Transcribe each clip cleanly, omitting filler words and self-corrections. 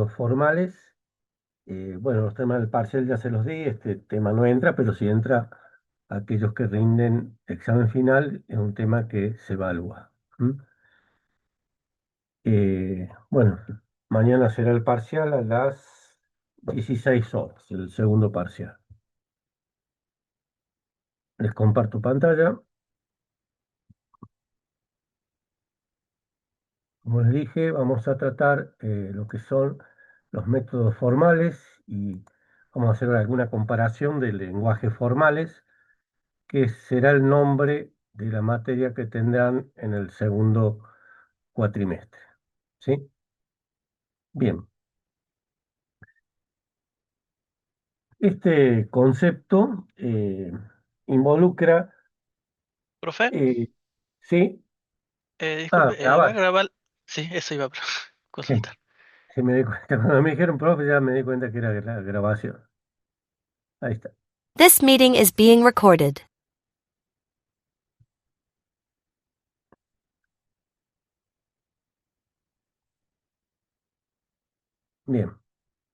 métodos formales. Bueno, los temas del parcial ya se los di, este tema no entra, pero si entra aquellos que rinden examen final, es un tema que se evalúa. ¿Mm? Bueno, mañana será el parcial a las 16 horas, el segundo parcial. Les comparto pantalla. Como les dije, vamos a tratar lo que son los métodos formales y vamos a hacer alguna comparación de lenguajes formales, que será el nombre de la materia que tendrán en el segundo cuatrimestre. ¿Sí? Bien, este concepto involucra, Profe, eh, ¿sí? Ah, disculpe, ¿va a grabar. grabar? Sí, eso iba a Sí, consultar. sí me di cuenta. Cuando me dijeron profe, ya me di cuenta que era grabación. Ahí está. This meeting is being recorded. Bien.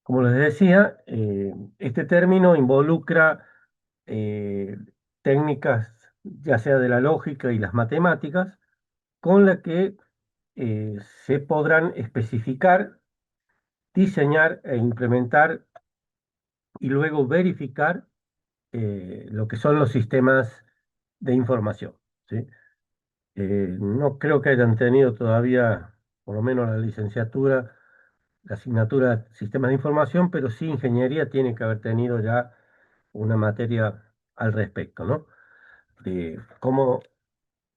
Como les decía, este término involucra eh, técnicas, ya sea de la lógica y las matemáticas, con la que se podrán especificar, diseñar e implementar y luego verificar lo que son los sistemas de información. ¿Sí? No creo que hayan tenido todavía, por lo menos la licenciatura, la asignatura Sistemas de Información, pero sí ingeniería tiene que haber tenido ya una materia al respecto, ¿no? De cómo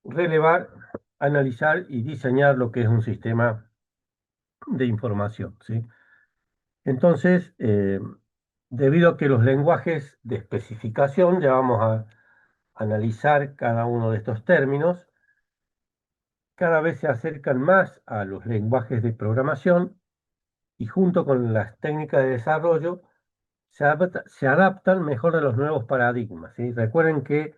relevar, analizar y diseñar lo que es un sistema de información, ¿sí? Entonces, debido a que los lenguajes de especificación, ya vamos a analizar cada uno de estos términos, cada vez se acercan más a los lenguajes de programación y junto con las técnicas de desarrollo se adaptan mejor a los nuevos paradigmas, ¿sí? Recuerden que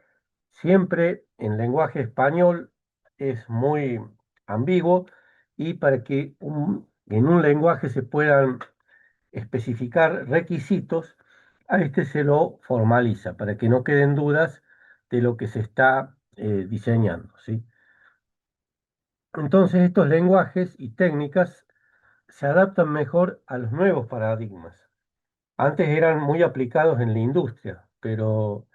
siempre en lenguaje español es muy ambiguo y para que en un lenguaje se puedan especificar requisitos, a este se lo formaliza para que no queden dudas de lo que se está diseñando, ¿sí? Entonces estos lenguajes y técnicas se adaptan mejor a los nuevos paradigmas. Antes eran muy aplicados en la industria, pero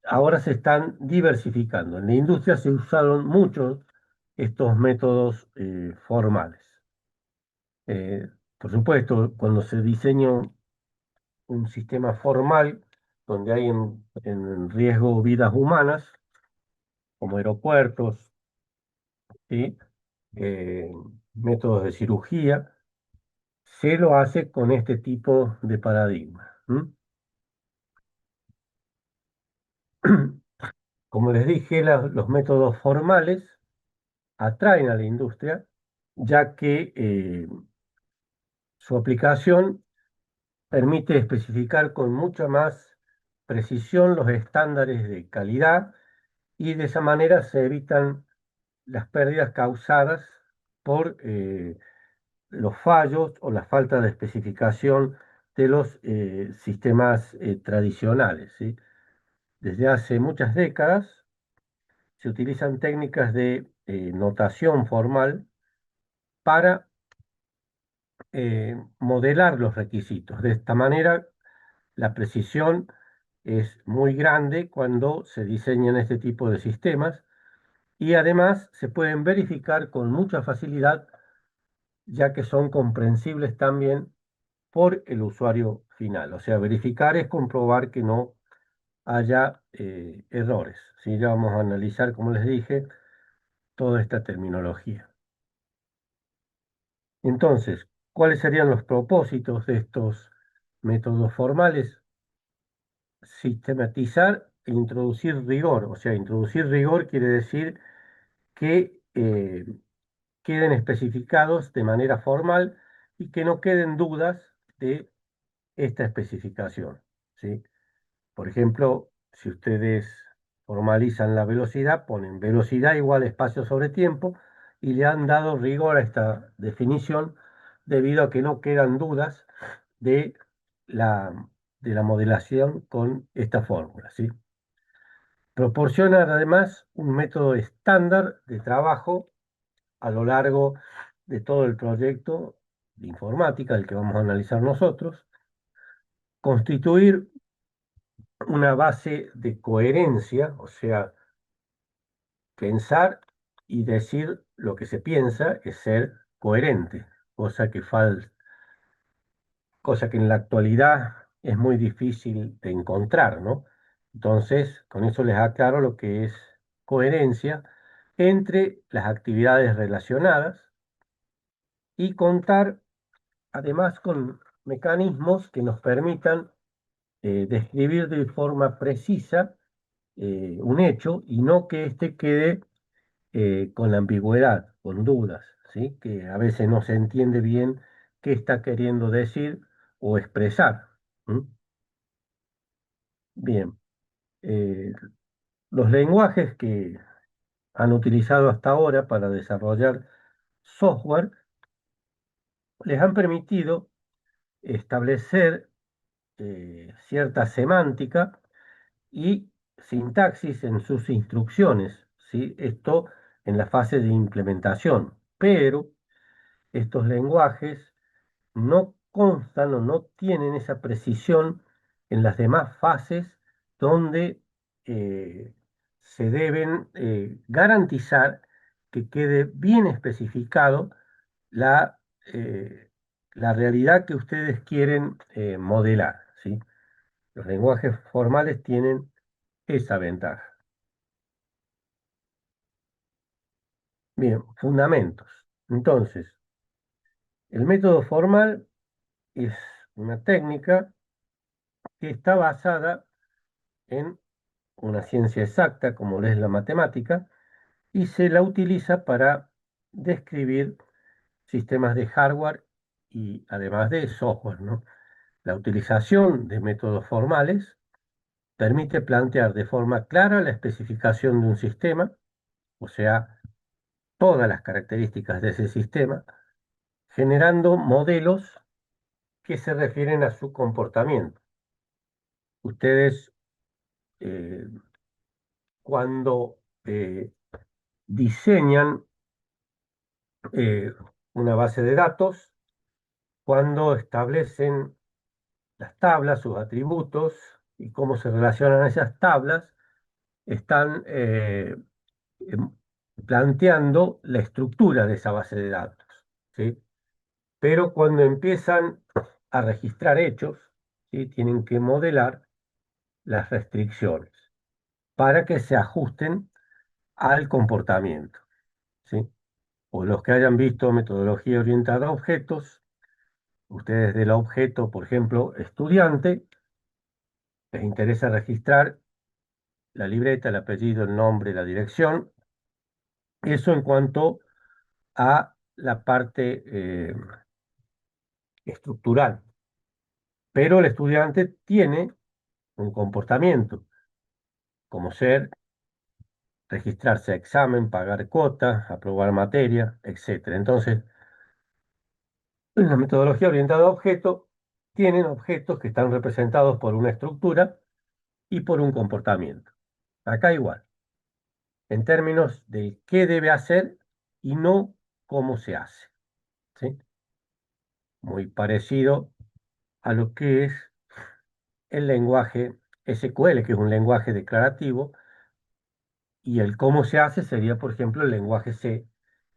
ahora se están diversificando. En la industria se usaron muchos estos métodos formales. Eh, por supuesto, cuando se diseña un sistema formal donde hay en riesgo vidas humanas, como aeropuertos, ¿sí? Eh, métodos de cirugía, se lo hace con este tipo de paradigma. ¿M? Como les dije, los métodos formales atraen a la industria, ya que su aplicación permite especificar con mucha más precisión los estándares de calidad y de esa manera se evitan las pérdidas causadas por los fallos o la falta de especificación de los sistemas tradicionales, ¿sí? Desde hace muchas décadas se utilizan técnicas de notación formal para modelar los requisitos. De esta manera, la precisión es muy grande cuando se diseñan este tipo de sistemas y además se pueden verificar con mucha facilidad, ya que son comprensibles también por el usuario final. O sea, verificar es comprobar que no haya errores. ¿Sí? Ya vamos a analizar, como les dije, toda esta terminología. Entonces, ¿cuáles serían los propósitos de estos métodos formales? Sistematizar e introducir rigor. O sea, introducir rigor quiere decir que queden especificados de manera formal y que no queden dudas de esta especificación, ¿sí? Por ejemplo, si ustedes formalizan la velocidad, ponen velocidad igual espacio sobre tiempo y le han dado rigor a esta definición debido a que no quedan dudas de de la modelación con esta fórmula, ¿sí? Proporciona además un método estándar de trabajo a lo largo de todo el proyecto de informática, el que vamos a analizar nosotros, constituir una base de coherencia, o sea, pensar y decir lo que se piensa es ser coherente, cosa que cosa que en la actualidad es muy difícil de encontrar, ¿no? Entonces, con eso les aclaro lo que es coherencia entre las actividades relacionadas y contar además con mecanismos que nos permitan describir de forma precisa un hecho y no que éste quede con ambigüedad, con dudas, ¿sí? Que a veces no se entiende bien qué está queriendo decir o expresar. ¿M? Bien, eh, los lenguajes que han utilizado hasta ahora para desarrollar software les han permitido establecer cierta semántica y sintaxis en sus instrucciones, ¿sí? Esto en la fase de implementación, pero estos lenguajes no constan o no tienen esa precisión en las demás fases donde se deben garantizar que quede bien especificado la, eh, la realidad que ustedes quieren modelar, ¿sí? Los lenguajes formales tienen esa ventaja. Bien, fundamentos. Entonces, el método formal es una técnica que está basada en una ciencia exacta, como lo es la matemática, y se la utiliza para describir sistemas de hardware y además de software, ¿no? La utilización de métodos formales permite plantear de forma clara la especificación de un sistema, o sea, todas las características de ese sistema, generando modelos que se refieren a su comportamiento. Ustedes, eh, cuando diseñan eh, una base de datos, cuando establecen las tablas, sus atributos y cómo se relacionan esas tablas, están em, planteando la estructura de esa base de datos, ¿sí? Pero cuando empiezan a registrar hechos, ¿sí? Tienen que modelar las restricciones para que se ajusten al comportamiento, ¿sí? O los que hayan visto metodología orientada a objetos, ustedes del objeto, por ejemplo, estudiante, les interesa registrar la libreta, el apellido, el nombre, la dirección. Eso en cuanto a la parte estructural. Pero el estudiante tiene un comportamiento, como ser registrarse a examen, pagar cuotas, aprobar materia, etc. Entonces, en la metodología orientada a objetos, tienen objetos que están representados por una estructura y por un comportamiento. Acá igual, en términos de qué debe hacer y no cómo se hace, ¿sí? Muy parecido a lo que es el lenguaje SQL, que es un lenguaje declarativo, y el cómo se hace sería, por ejemplo, el lenguaje C,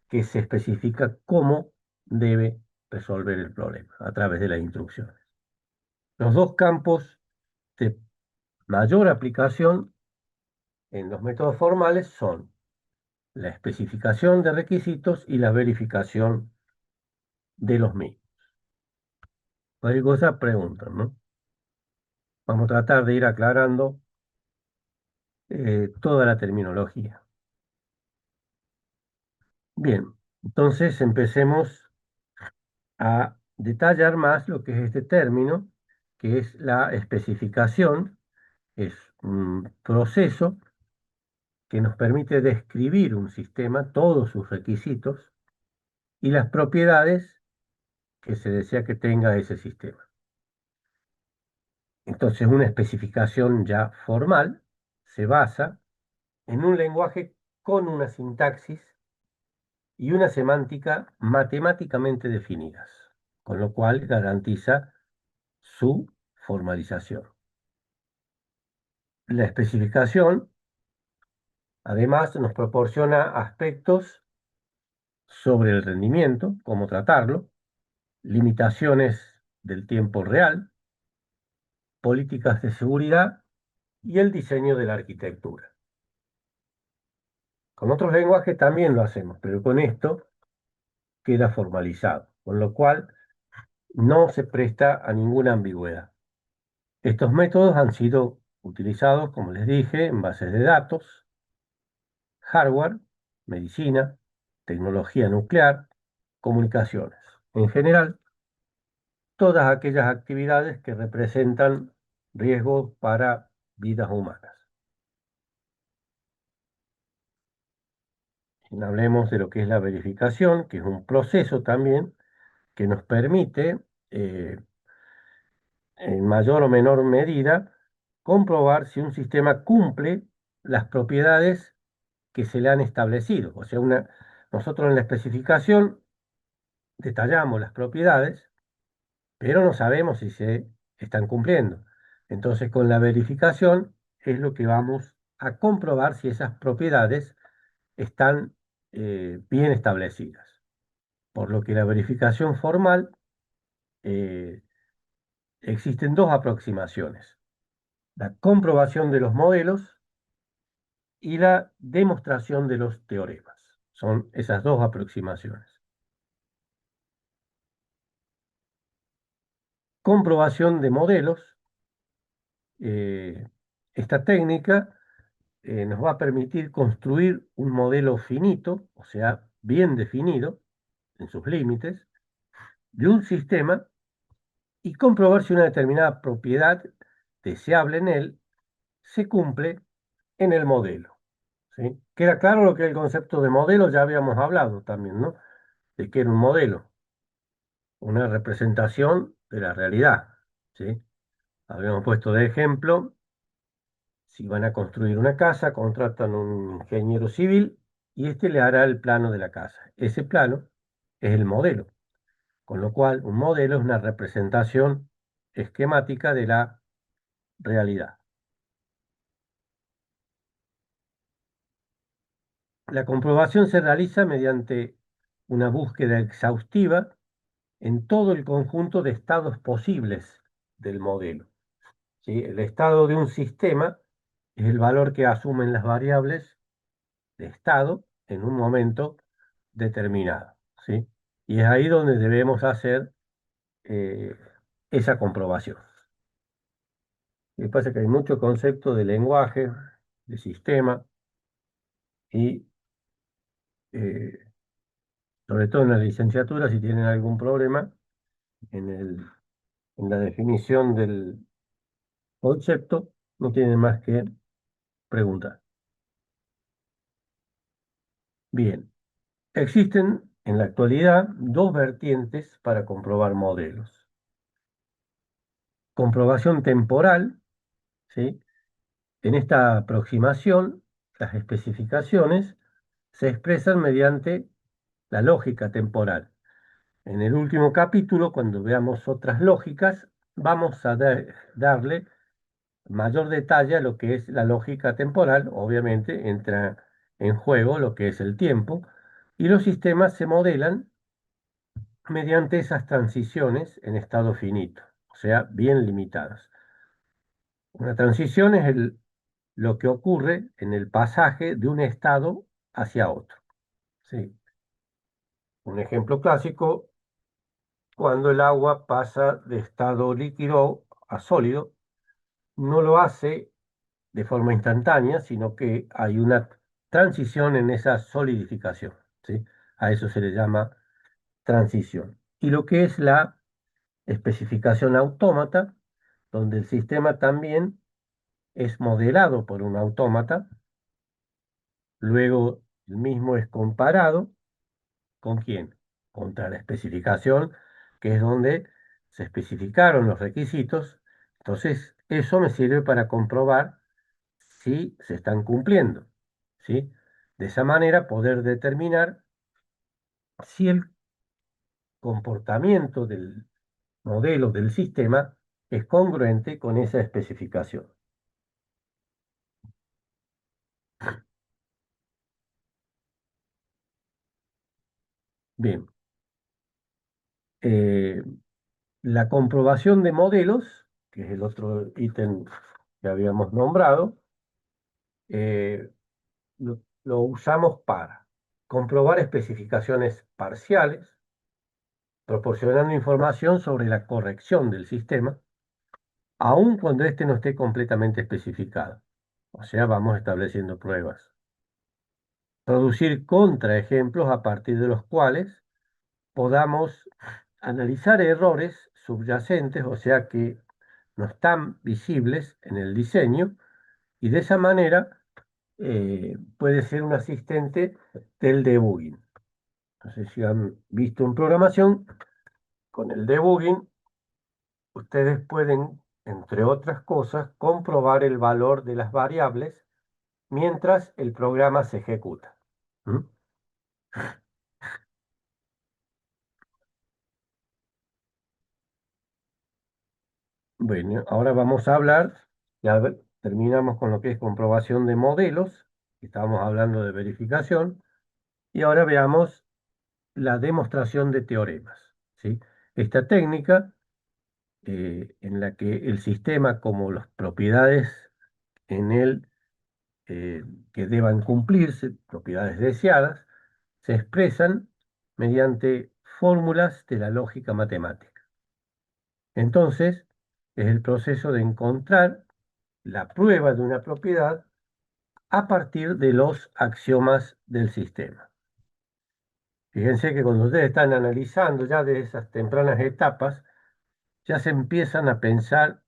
que se especifica cómo debe resolver el problema a través de las instrucciones. Los dos campos de mayor aplicación en los métodos formales son la especificación de requisitos y la verificación de los mismos. Cualquier cosa preguntan, ¿no? Vamos a tratar de ir aclarando toda la terminología. Bien, entonces empecemos a detallar más lo que es este término, que es la especificación. Es un proceso que nos permite describir un sistema, todos sus requisitos y las propiedades que se desea que tenga ese sistema. Entonces, una especificación ya formal se basa en un lenguaje con una sintaxis y una semántica matemáticamente definidas, con lo cual garantiza su formalización. La especificación, además, nos proporciona aspectos sobre el rendimiento, cómo tratarlo, limitaciones del tiempo real, políticas de seguridad y el diseño de la arquitectura. Con otros lenguajes también lo hacemos, pero con esto queda formalizado, con lo cual no se presta a ninguna ambigüedad. Estos métodos han sido utilizados, como les dije, en bases de datos, hardware, medicina, tecnología nuclear, comunicaciones. En general, todas aquellas actividades que representan riesgos para vidas humanas. Hablemos de lo que es la verificación, que es un proceso también que nos permite, en mayor o menor medida, comprobar si un sistema cumple las propiedades que se le han establecido. O sea, nosotros en la especificación detallamos las propiedades, pero no sabemos si se están cumpliendo. Entonces, con la verificación es lo que vamos a comprobar si esas propiedades están bien establecidas. Por lo que la verificación formal, eh, existen dos aproximaciones: la comprobación de los modelos y la demostración de los teoremas. Son esas dos aproximaciones. Comprobación de modelos. eh, esta técnica nos va a permitir construir un modelo finito, o sea, bien definido en sus límites, de un sistema y comprobar si una determinada propiedad deseable en él se cumple en el modelo. ¿Sí? Queda claro lo que es el concepto de modelo, ya habíamos hablado también, ¿no? De que era un modelo, una representación de la realidad. ¿Sí? Habíamos puesto de ejemplo, si van a construir una casa, contratan un ingeniero civil y este le hará el plano de la casa. Ese plano es el modelo, con lo cual un modelo es una representación esquemática de la realidad. La comprobación se realiza mediante una búsqueda exhaustiva en todo el conjunto de estados posibles del modelo. ¿Sí? El estado de un sistema es el valor que asumen las variables de estado en un momento determinado. ¿Sí? Y es ahí donde debemos hacer eh, esa comprobación. Lo que pasa es que hay mucho concepto de lenguaje, de sistema, y eh, sobre todo en la licenciatura, si tienen algún problema en la definición del concepto, no tienen más que preguntar. Bien, existen en la actualidad dos vertientes para comprobar modelos. Comprobación temporal, ¿sí? En esta aproximación, las especificaciones se expresan mediante la lógica temporal. En el último capítulo, cuando veamos otras lógicas, vamos a darle mayor detalle a lo que es la lógica temporal. Obviamente entra en juego lo que es el tiempo, y los sistemas se modelan mediante esas transiciones en estado finito, o sea, bien limitadas. Una transición es lo que ocurre en el pasaje de un estado hacia otro. ¿Sí? Un ejemplo clásico: cuando el agua pasa de estado líquido a sólido, no lo hace de forma instantánea, sino que hay una transición en esa solidificación. ¿Sí? A eso se le llama transición. Y lo que es la especificación autómata, donde el sistema también es modelado por un autómata, luego el mismo es comparado ¿con quién? Contra la especificación que es donde se especificaron los requisitos. Entonces, eso me sirve para comprobar si se están cumpliendo, ¿sí? De esa manera poder determinar si el comportamiento del modelo del sistema es congruente con esa especificación. Bien, eh, la comprobación de modelos, que es el otro ítem que habíamos nombrado, eh, lo usamos para comprobar especificaciones parciales, proporcionando información sobre la corrección del sistema, aun cuando éste no esté completamente especificado. O sea, vamos estableciendo pruebas. Producir contraejemplos a partir de los cuales podamos analizar errores subyacentes, o sea, que no están visibles en el diseño, y de esa manera puede ser un asistente del debugging. No sé si han visto en programación, con el debugging ustedes pueden, entre otras cosas, comprobar el valor de las variables mientras el programa se ejecuta. ¿Mm? Bueno, ahora vamos a hablar, terminamos con lo que es comprobación de modelos, estábamos hablando de verificación, y ahora veamos la demostración de teoremas, ¿sí? Esta técnica en la que el sistema, como las propiedades en él que deban cumplirse, propiedades deseadas, se expresan mediante fórmulas de la lógica matemática. Entonces, es el proceso de encontrar la prueba de una propiedad a partir de los axiomas del sistema. Fíjense que cuando ustedes están analizando ya de esas tempranas etapas, ya se empiezan a pensar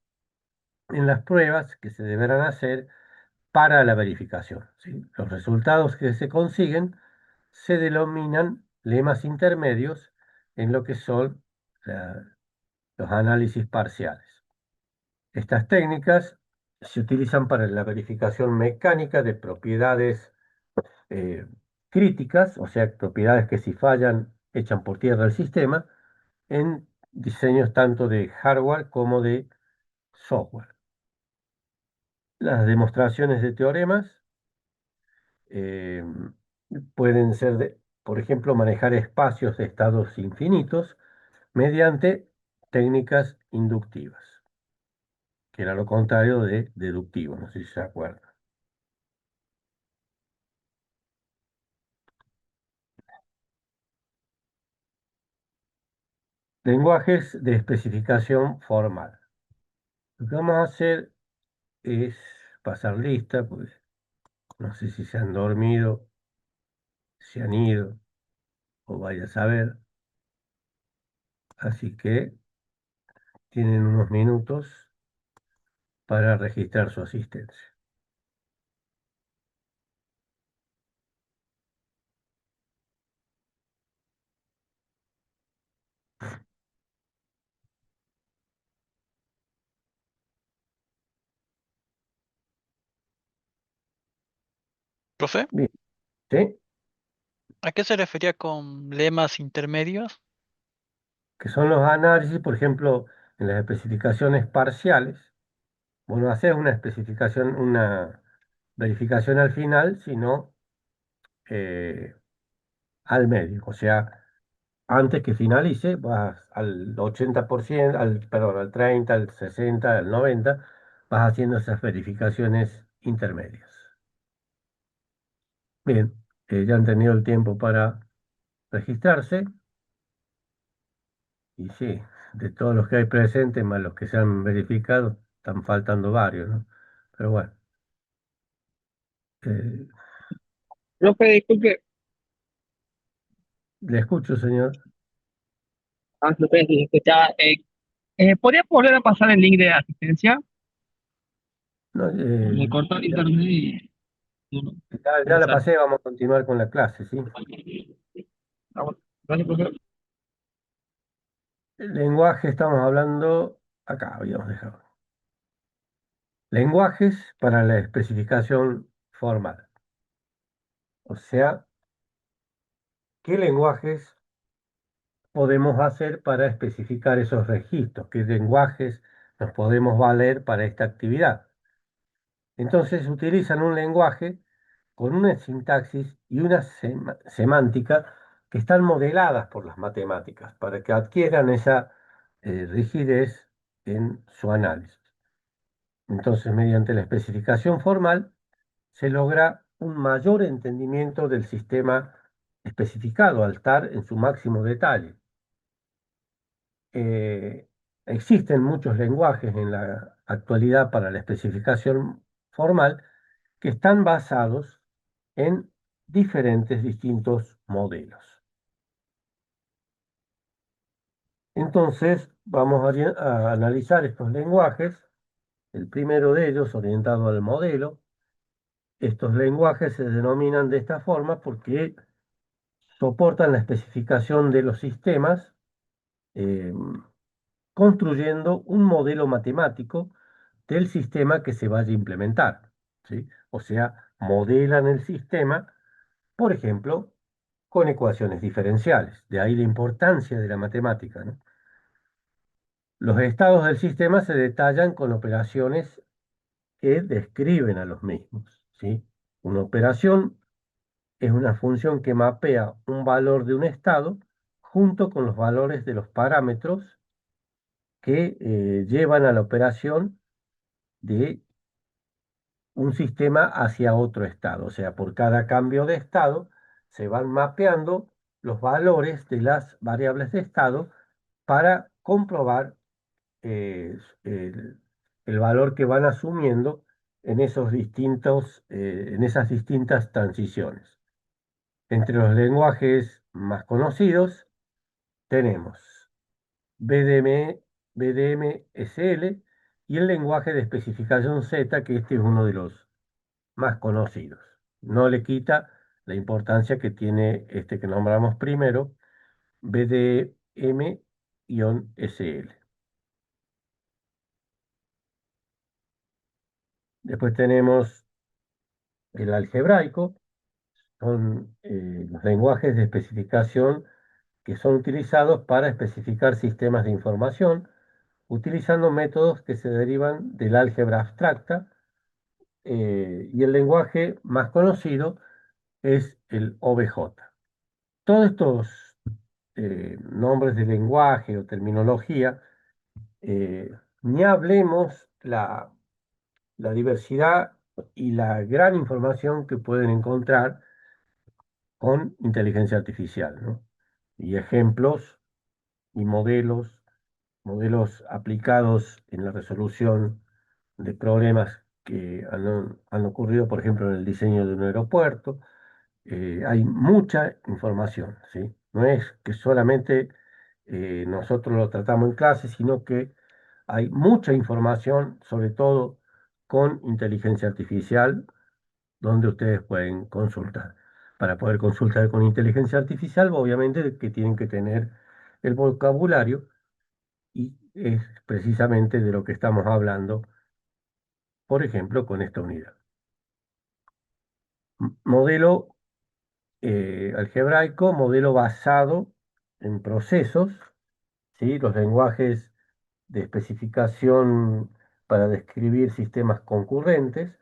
en las pruebas que se deberán hacer para la verificación, ¿sí? Los resultados que se consiguen se denominan lemas intermedios en lo que son los análisis parciales. Estas técnicas se utilizan para la verificación mecánica de propiedades eh, críticas, o sea, propiedades que si fallan echan por tierra el sistema, en diseños tanto de hardware como de software. Las demostraciones de teoremas eh, pueden ser, por ejemplo, manejar espacios de estados infinitos mediante técnicas inductivas, que era lo contrario de deductivo, no sé si se acuerdan. Lenguajes de especificación formal. Lo que vamos a hacer es pasar lista, pues no sé si se han dormido, se han ido o vaya a saber. Así que tienen unos minutos para registrar su asistencia. Profe, Bien, ¿sí? ¿a qué se refería con lemas intermedios? Que son los análisis, por ejemplo, en las especificaciones parciales. Bueno, haces una especificación, una verificación al final, sino eh, al medio. O sea, antes que finalice, vas al 80%, perdón, al 30, al 60, al 90, vas haciendo esas verificaciones intermedias. Bien, ya han tenido el tiempo para registrarse. Y sí, de todos los que hay presentes, más los que se han verificado, están faltando varios, ¿no? Pero bueno, eh, Profe, disculpe, le escucho, señor. profe, si escuchaba, ¿podría volver a pasar el link de asistencia? No, Me cortó el internet y no ya me la sale. pasé, vamos a continuar con la clase, ¿sí? Ah, bueno, gracias, profe. El lenguaje, estamos hablando, acá habíamos dejado. Lenguajes para la especificación formal. O sea, ¿qué lenguajes podemos hacer para especificar esos registros? ¿Qué lenguajes nos podemos valer para esta actividad? Entonces utilizan un lenguaje con una sintaxis y una semántica que están modeladas por las matemáticas para que adquieran esa rigidez en su análisis. Entonces, mediante la especificación formal, se logra un mayor entendimiento del sistema especificado al estar en su máximo detalle. Eh, Existen muchos lenguajes en la actualidad para la especificación formal que están basados en diferentes distintos modelos. Entonces, vamos a analizar estos lenguajes. El primero de ellos, orientado al modelo. Estos lenguajes se denominan de esta forma porque soportan la especificación de los sistemas, eh, construyendo un modelo matemático del sistema que se vaya a implementar, ¿sí? O sea, modelan el sistema, por ejemplo, con ecuaciones diferenciales. De ahí la importancia de la matemática, ¿no? Los estados del sistema se detallan con operaciones que describen a los mismos, ¿sí? Una operación es una función que mapea un valor de un estado junto con los valores de los parámetros que llevan a la operación de un sistema hacia otro estado. O sea, por cada cambio de estado se van mapeando los valores de las variables de estado para comprobar eh, el, el valor que van asumiendo en en esas distintas transiciones. Entre los lenguajes más conocidos tenemos BDM-SL y el lenguaje de especificación Z, que este es uno de los más conocidos. No le quita la importancia que tiene este que nombramos primero, BDM-SL. Después tenemos el algebraico, son los lenguajes de especificación que son utilizados para especificar sistemas de información, utilizando métodos que se derivan del álgebra abstracta, y el lenguaje más conocido es el OBJ. Todos estos nombres de lenguaje o terminología, ni hablemos la diversidad y la gran información que pueden encontrar con inteligencia artificial, ¿no? Y ejemplos y modelos aplicados en la resolución de problemas que han ocurrido, por ejemplo, en el diseño de un aeropuerto. Hay mucha información, ¿sí? No es que solamente nosotros lo tratamos en clase, sino que hay mucha información, sobre todo con inteligencia artificial, donde ustedes pueden consultar. Para poder consultar con inteligencia artificial, obviamente que tienen que tener el vocabulario y es precisamente de lo que estamos hablando, por ejemplo, con esta unidad. Modelo algebraico, modelo basado en procesos, ¿sí? Los lenguajes de especificación para describir sistemas concurrentes,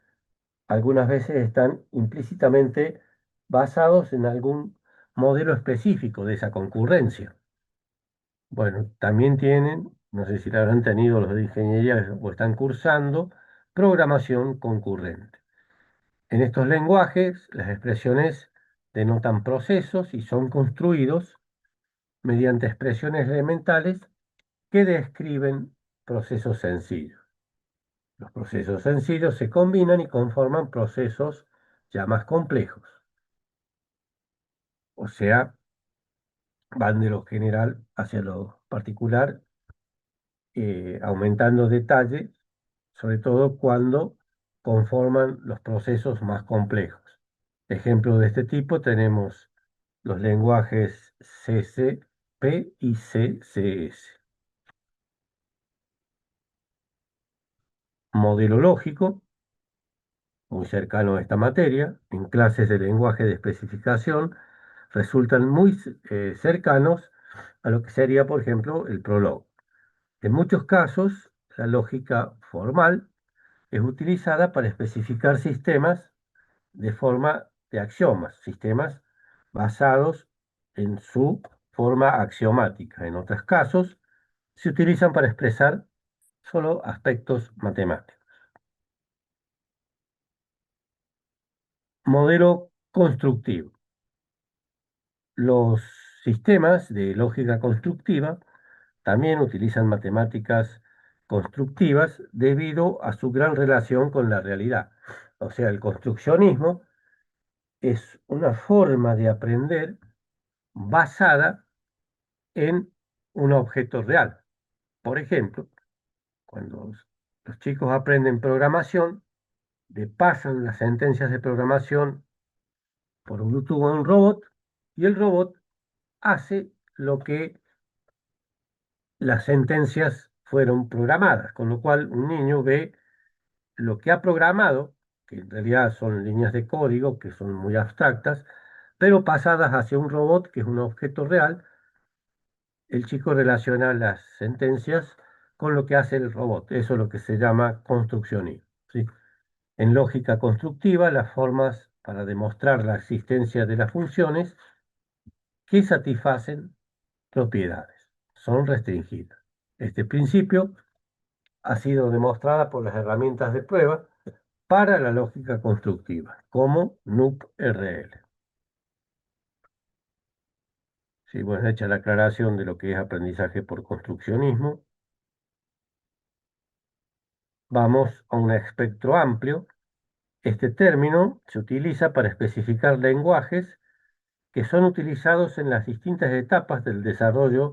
algunas veces están implícitamente basados en algún modelo específico de esa concurrencia. Bueno, también tienen, no sé si la habrán tenido los de ingeniería o están cursando, programación concurrente. En estos lenguajes, las expresiones denotan procesos y son construidos mediante expresiones elementales que describen procesos sencillos. Los procesos sencillos se combinan y conforman procesos ya más complejos. O sea, van de lo general hacia lo particular, aumentando detalle, sobre todo cuando conforman los procesos más complejos. Ejemplos de este tipo tenemos los lenguajes CCP y CCS. modelo lógico, muy cercano a esta materia, en clases de lenguaje de especificación, resultan muy cercanos a lo que sería, por ejemplo, el Prolog. En muchos casos, la lógica formal es utilizada para especificar sistemas de forma de axiomas, sistemas basados en su forma axiomática. En otros casos, se utilizan para expresar solo aspectos matemáticos. Modelo constructivo. Los sistemas de lógica constructiva también utilizan matemáticas constructivas debido a su gran relación con la realidad. O sea, el construccionismo es una forma de aprender basada en un objeto real. Por ejemplo, cuando los chicos aprenden programación, le pasan las sentencias de programación por Bluetooth a un robot y el robot hace lo que las sentencias fueron programadas, con lo cual un niño ve lo que ha programado, que en realidad son líneas de código que son muy abstractas, pero pasadas hacia un robot que es un objeto real. El chico relaciona las sentencias con lo que hace el robot. Eso es lo que se llama construccionismo, ¿sí? En lógica constructiva, las formas para demostrar la existencia de las funciones que satisfacen propiedades son restringidas. Este principio ha sido demostrada por las herramientas de prueba para la lógica constructiva, como NUP-RL. Sí, bueno, hecha la aclaración de lo que es aprendizaje por construccionismo, vamos a un espectro amplio. Este término se utiliza para especificar lenguajes que son utilizados en las distintas etapas del desarrollo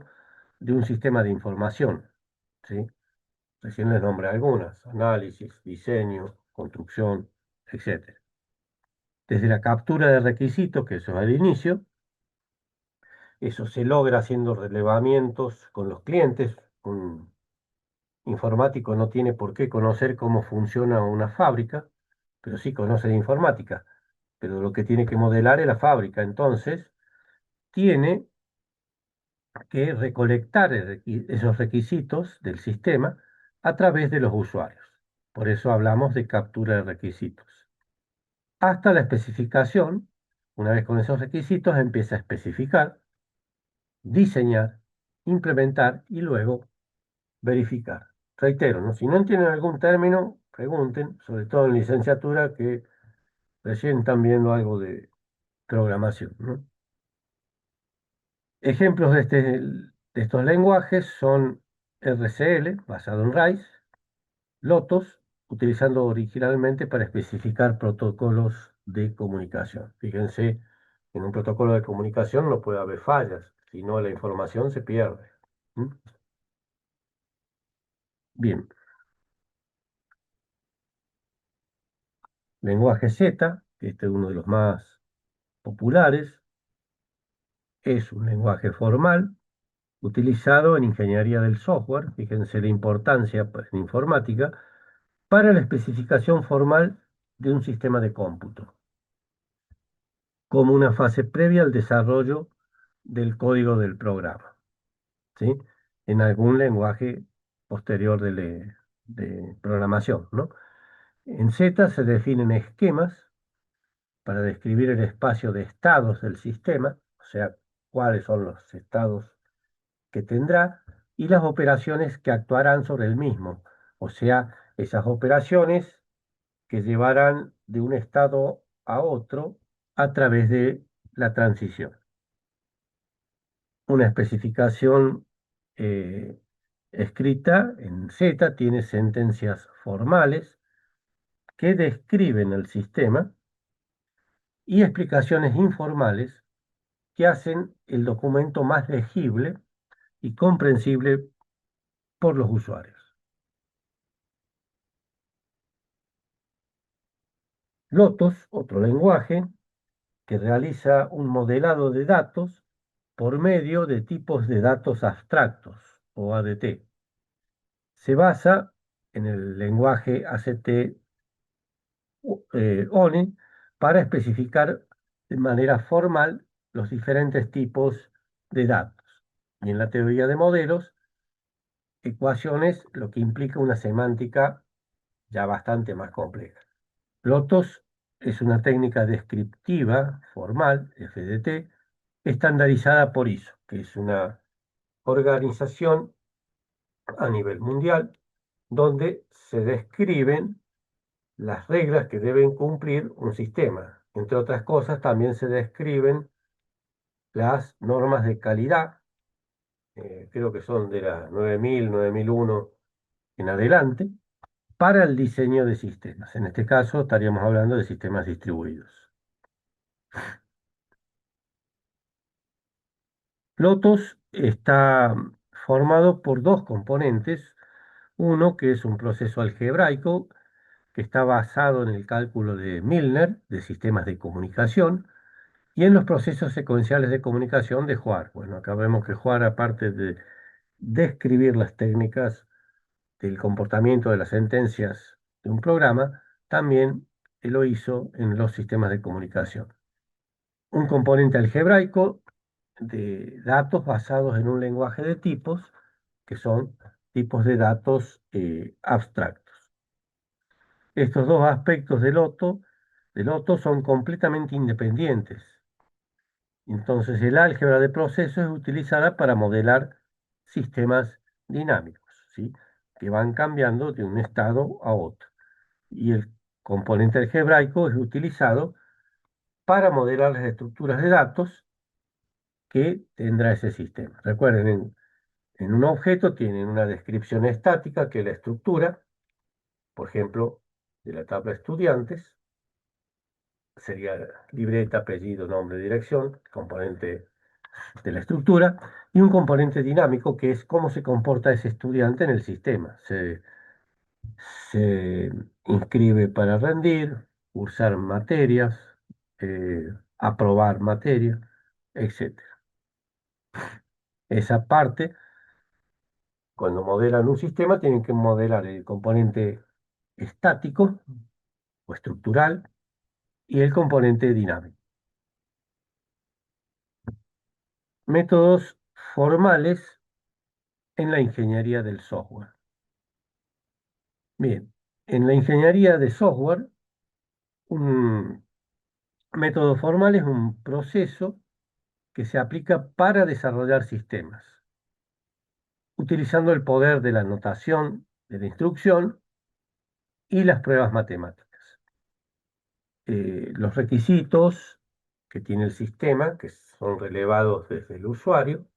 de un sistema de información, ¿sí? Recién les nombré algunas: análisis, diseño, construcción, etc. Desde la captura de requisitos, que eso es al inicio, eso se logra haciendo relevamientos con los clientes. Un informático no tiene por qué conocer cómo funciona una fábrica, pero sí conoce de informática. Pero lo que tiene que modelar es la fábrica. Entonces, tiene que recolectar esos requisitos del sistema a través de los usuarios. Por eso hablamos de captura de requisitos. Hasta la especificación, una vez con esos requisitos, empieza a especificar, diseñar, implementar y luego verificar. Reitero, ¿no? Si no entienden algún término, pregunten, sobre todo en licenciatura, que recién están viendo algo de programación, ¿no? Ejemplos de estos lenguajes son RCL, basado en RISE, Lotus, utilizando originalmente para especificar protocolos de comunicación. Fíjense, en un protocolo de comunicación no puede haber fallas, si no la información se pierde. ¿Mm? Bien, lenguaje Z, que este es uno de los más populares, es un lenguaje formal utilizado en ingeniería del software. Fíjense la importancia en informática para la especificación formal de un sistema de cómputo, como una fase previa al desarrollo del código del programa, ¿sí? En algún lenguaje posterior de programación, ¿no? En Z se definen esquemas para describir el espacio de estados del sistema, o sea, cuáles son los estados que tendrá y las operaciones que actuarán sobre el mismo, o sea, esas operaciones que llevarán de un estado a otro a través de la transición. Una especificación eh, escrita en Z tiene sentencias formales que describen el sistema y explicaciones informales que hacen el documento más legible y comprensible por los usuarios. Lotus, otro lenguaje, que realiza un modelado de datos por medio de tipos de datos abstractos, o ADT. Se basa en el lenguaje ACT-ONE para especificar de manera formal los diferentes tipos de datos. Y en la teoría de modelos, ecuaciones, lo que implica una semántica ya bastante más compleja. Lotos es una técnica descriptiva formal, FDT, estandarizada por ISO, que es una organización a nivel mundial donde se describen las reglas que deben cumplir un sistema. Entre otras cosas, también se describen las normas de calidad, creo que son de las 9000, 9001 en adelante, para el diseño de sistemas. En este caso, estaríamos hablando de sistemas distribuidos. Lotus está formado por dos componentes. Uno que es un proceso algebraico que está basado en el cálculo de Milner de sistemas de comunicación y en los procesos secuenciales de comunicación de Juar. Bueno, acá vemos que Juar, aparte de describir las técnicas del comportamiento de las sentencias de un programa, también lo hizo en los sistemas de comunicación. Un componente algebraico de datos basados en un lenguaje de tipos, que son tipos de datos abstractos. Estos dos aspectos del Loto son completamente independientes. Entonces, el álgebra de procesos es utilizada para modelar sistemas dinámicos, ¿sí? Que van cambiando de un estado a otro. Y el componente algebraico es utilizado para modelar las estructuras de datos que tendrá ese sistema. Recuerden, en un objeto tienen una descripción estática, que es la estructura, por ejemplo, de la tabla estudiantes, sería libreta, apellido, nombre, dirección, componente de la estructura, y un componente dinámico que es cómo se comporta ese estudiante en el sistema. Se inscribe para rendir, cursar materias, aprobar materias, etc. Esa parte, cuando modelan un sistema, tienen que modelar el componente estático o estructural y el componente dinámico. Métodos formales en la ingeniería del software. Bien, en la ingeniería de software, un método formal es un proceso que se aplica para desarrollar sistemas, utilizando el poder de la notación, de la instrucción y las pruebas matemáticas. Los requisitos que tiene el sistema, que son relevados desde el usuario,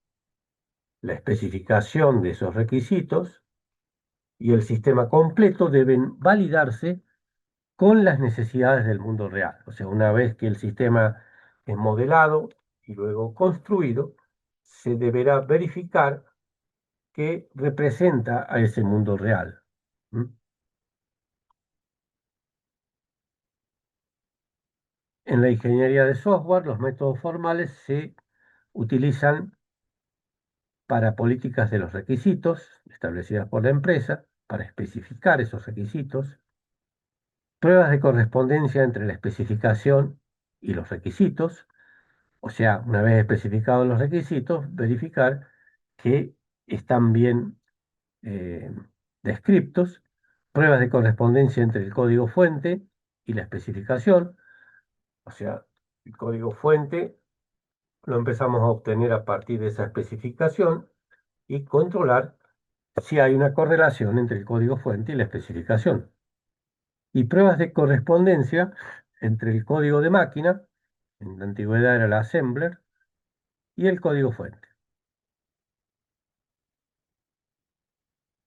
la especificación de esos requisitos y el sistema completo deben validarse con las necesidades del mundo real. O sea, una vez que el sistema es modelado y luego construido, se deberá verificar que representa a ese mundo real. ¿Mm? En la ingeniería de software, los métodos formales se utilizan para políticas de los requisitos establecidas por la empresa, para especificar esos requisitos, pruebas de correspondencia entre la especificación y los requisitos, o sea, una vez especificados los requisitos, verificar que están bien eh, descriptos, pruebas de correspondencia entre el código fuente y la especificación, o sea, el código fuente lo empezamos a obtener a partir de esa especificación y controlar si hay una correlación entre el código fuente y la especificación. Y pruebas de correspondencia entre el código de máquina, en la antigüedad era el assembler, y el código fuente.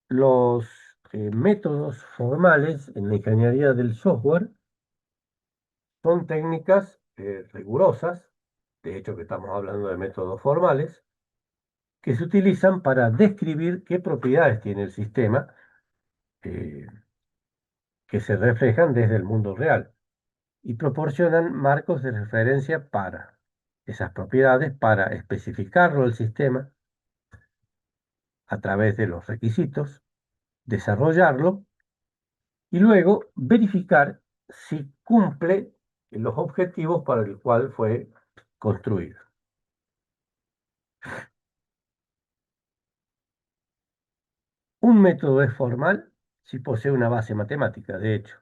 Los métodos formales en la ingeniería del software son técnicas rigurosas, de hecho que estamos hablando de métodos formales, que se utilizan para describir qué propiedades tiene el sistema eh, que se reflejan desde el mundo real y proporcionan marcos de referencia para esas propiedades, para especificarlo el sistema a través de los requisitos, desarrollarlo y luego verificar si cumple los objetivos para el cual fue construido. Un método es formal si posee una base matemática, de hecho,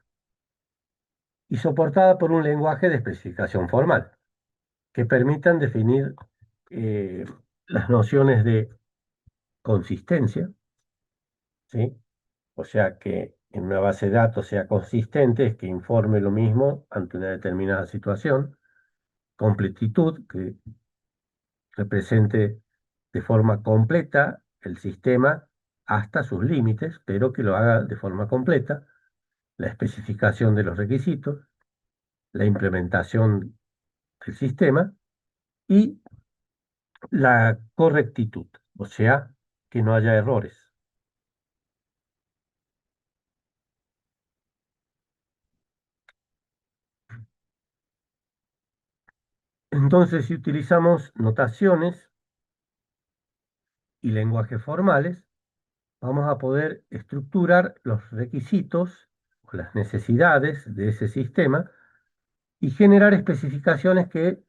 y soportada por un lenguaje de especificación formal, que permitan definir eh, las nociones de consistencia, ¿sí? O sea, que en una base de datos sea consistente, es que informe lo mismo ante una determinada situación. Completitud, que represente de forma completa el sistema hasta sus límites, pero que lo haga de forma completa. La especificación de los requisitos, la implementación del sistema y la correctitud, o sea, que no haya errores. Entonces, si utilizamos notaciones y lenguajes formales, vamos a poder estructurar los requisitos o las necesidades de ese sistema y generar especificaciones que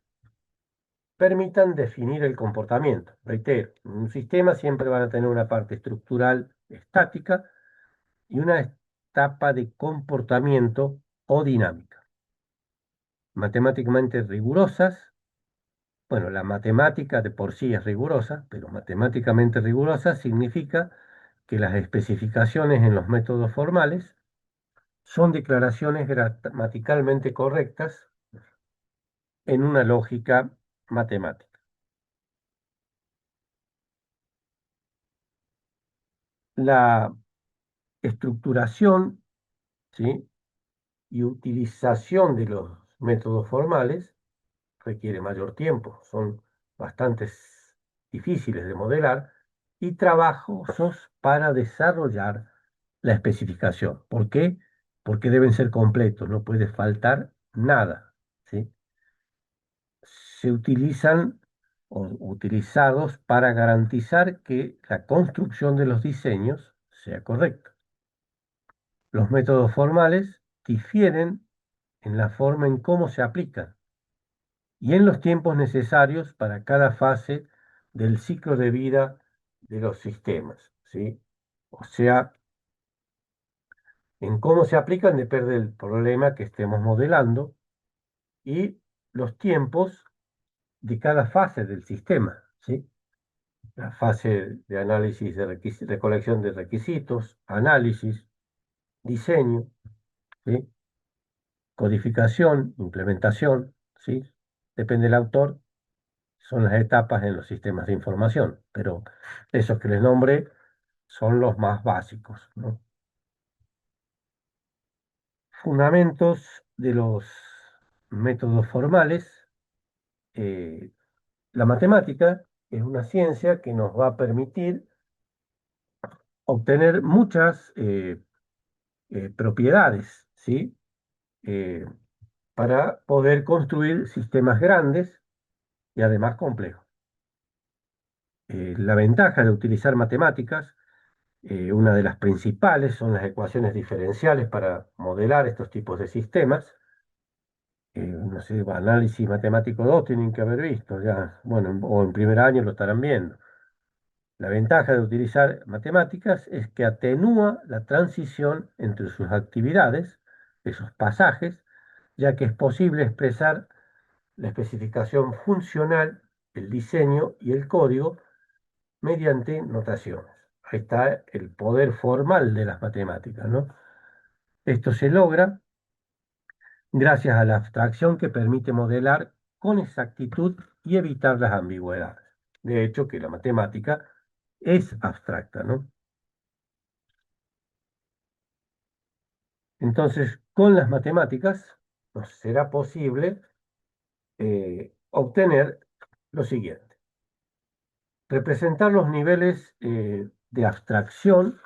permitan definir el comportamiento. Reitero, en un sistema siempre van a tener una parte estructural estática y una etapa de comportamiento o dinámica. Matemáticamente rigurosas, bueno, la matemática de por sí es rigurosa, pero matemáticamente rigurosa significa que las especificaciones en los métodos formales son declaraciones gramaticalmente correctas en una lógica matemática. La estructuración, ¿sí?, y utilización de los métodos formales requiere mayor tiempo, son bastante difíciles de modelar y trabajosos para desarrollar la especificación. ¿Por qué? Porque deben ser completos, no puede faltar nada, ¿sí? Se utilizan o utilizados para garantizar que la construcción de los diseños sea correcta. Los métodos formales difieren en la forma en cómo se aplican y en los tiempos necesarios para cada fase del ciclo de vida de los sistemas, ¿sí? O sea, en cómo se aplican depende del problema que estemos modelando y los tiempos de cada fase del sistema, ¿sí? La fase de análisis de recolección de requisitos, análisis, diseño, ¿sí?, codificación, implementación, ¿sí? Depende del autor, son las etapas en los sistemas de información, pero esos que les nombré son los más básicos, ¿no? Fundamentos de los métodos formales. La matemática es una ciencia que nos va a permitir obtener muchas propiedades, ¿sí? Eh, para poder construir sistemas grandes y además complejos. La ventaja de utilizar matemáticas, una de las principales son las ecuaciones diferenciales para modelar estos tipos de sistemas. No sé, análisis matemático 2 tienen que haber visto ya, bueno, o en primer año lo estarán viendo. La ventaja de utilizar matemáticas es que atenúa la transición entre sus actividades, esos pasajes, ya que es posible expresar la especificación funcional, el diseño y el código mediante notaciones. Ahí está el poder formal de las matemáticas, ¿no? Esto se logra gracias a la abstracción que permite modelar con exactitud y evitar las ambigüedades. De hecho, que la matemática es abstracta, ¿no? Entonces, con las matemáticas nos será posible obtener lo siguiente: representar los niveles de abstracción,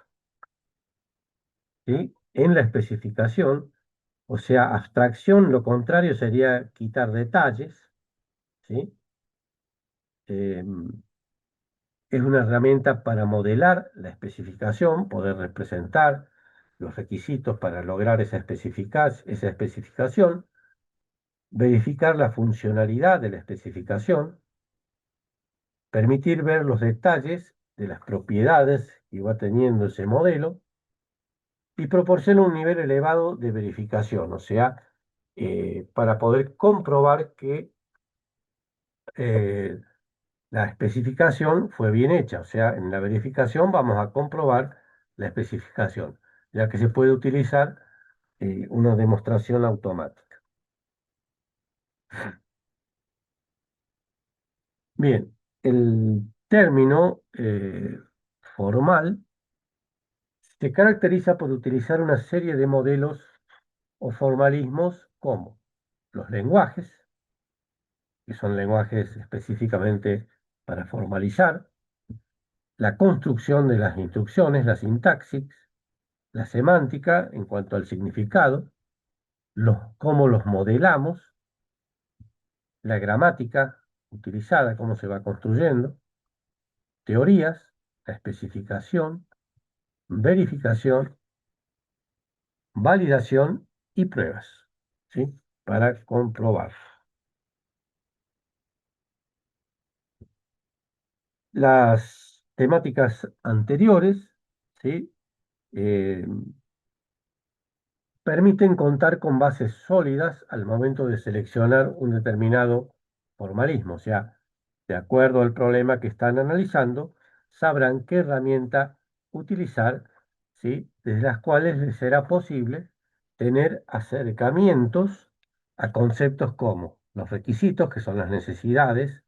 ¿sí?, en la especificación. O sea, abstracción, lo contrario sería quitar detalles, ¿sí? Es una herramienta para modelar la especificación, poder representar los requisitos para lograr esa especificación, verificar la funcionalidad de la especificación, permitir ver los detalles de las propiedades que va teniendo ese modelo y proporciona un nivel elevado de verificación, o sea, para poder comprobar que eh, la especificación fue bien hecha, o sea, en la verificación vamos a comprobar la especificación, ya que se puede utilizar una demostración automática. Bien, el término formal se caracteriza por utilizar una serie de modelos o formalismos como los lenguajes, que son lenguajes específicamente para formalizar, la construcción de las instrucciones, la sintaxis, la semántica en cuanto al significado, cómo los modelamos, la gramática utilizada, cómo se va construyendo, teorías, la especificación, verificación, validación y pruebas, ¿sí? Para comprobar. Las temáticas anteriores, ¿sí? Eh, permiten contar con bases sólidas al momento de seleccionar un determinado formalismo, o sea, de acuerdo al problema que están analizando, sabrán qué herramienta utilizar, ¿sí? Desde las cuales les será posible tener acercamientos a conceptos como los requisitos, que son las necesidades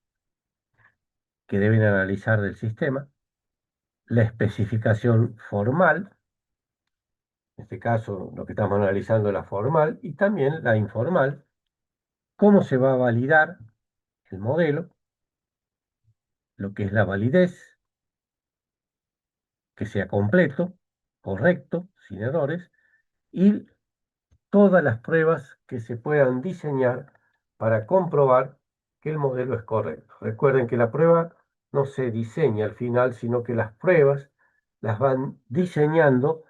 que deben analizar del sistema, la especificación formal, en este caso lo que estamos analizando es la formal, y también la informal, cómo se va a validar el modelo, lo que es la validez, que sea completo, correcto, sin errores, y todas las pruebas que se puedan diseñar para comprobar que el modelo es correcto. Recuerden que la prueba no se diseña al final, sino que las pruebas las van diseñando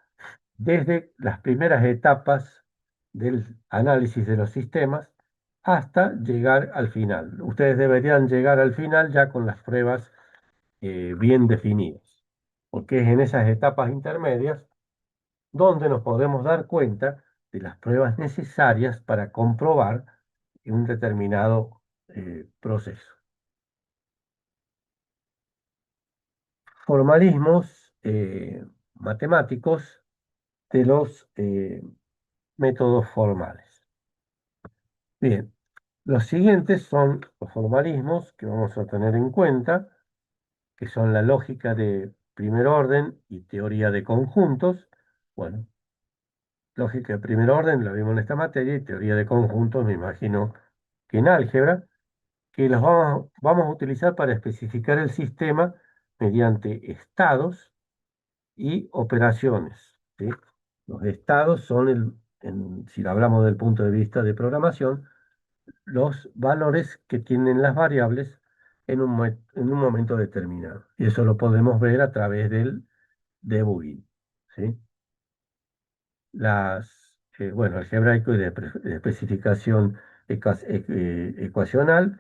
desde las primeras etapas del análisis de los sistemas hasta llegar al final. Ustedes deberían llegar al final ya con las pruebas bien definidas, porque es en esas etapas intermedias donde nos podemos dar cuenta de las pruebas necesarias para comprobar un determinado proceso. Formalismos matemáticos de los métodos formales. Bien, los siguientes son los formalismos que vamos a tener en cuenta, que son la lógica de primer orden y teoría de conjuntos. Bueno, lógica de primer orden la vimos en esta materia y teoría de conjuntos me imagino que en álgebra, que los vamos a utilizar para especificar el sistema mediante estados y operaciones, ¿sí? Los estados son, si lo hablamos del punto de vista de programación, los valores que tienen las variables en un momento determinado. Y eso lo podemos ver a través del debugging, ¿sí? Bueno, algebraico y de especificación ecuacional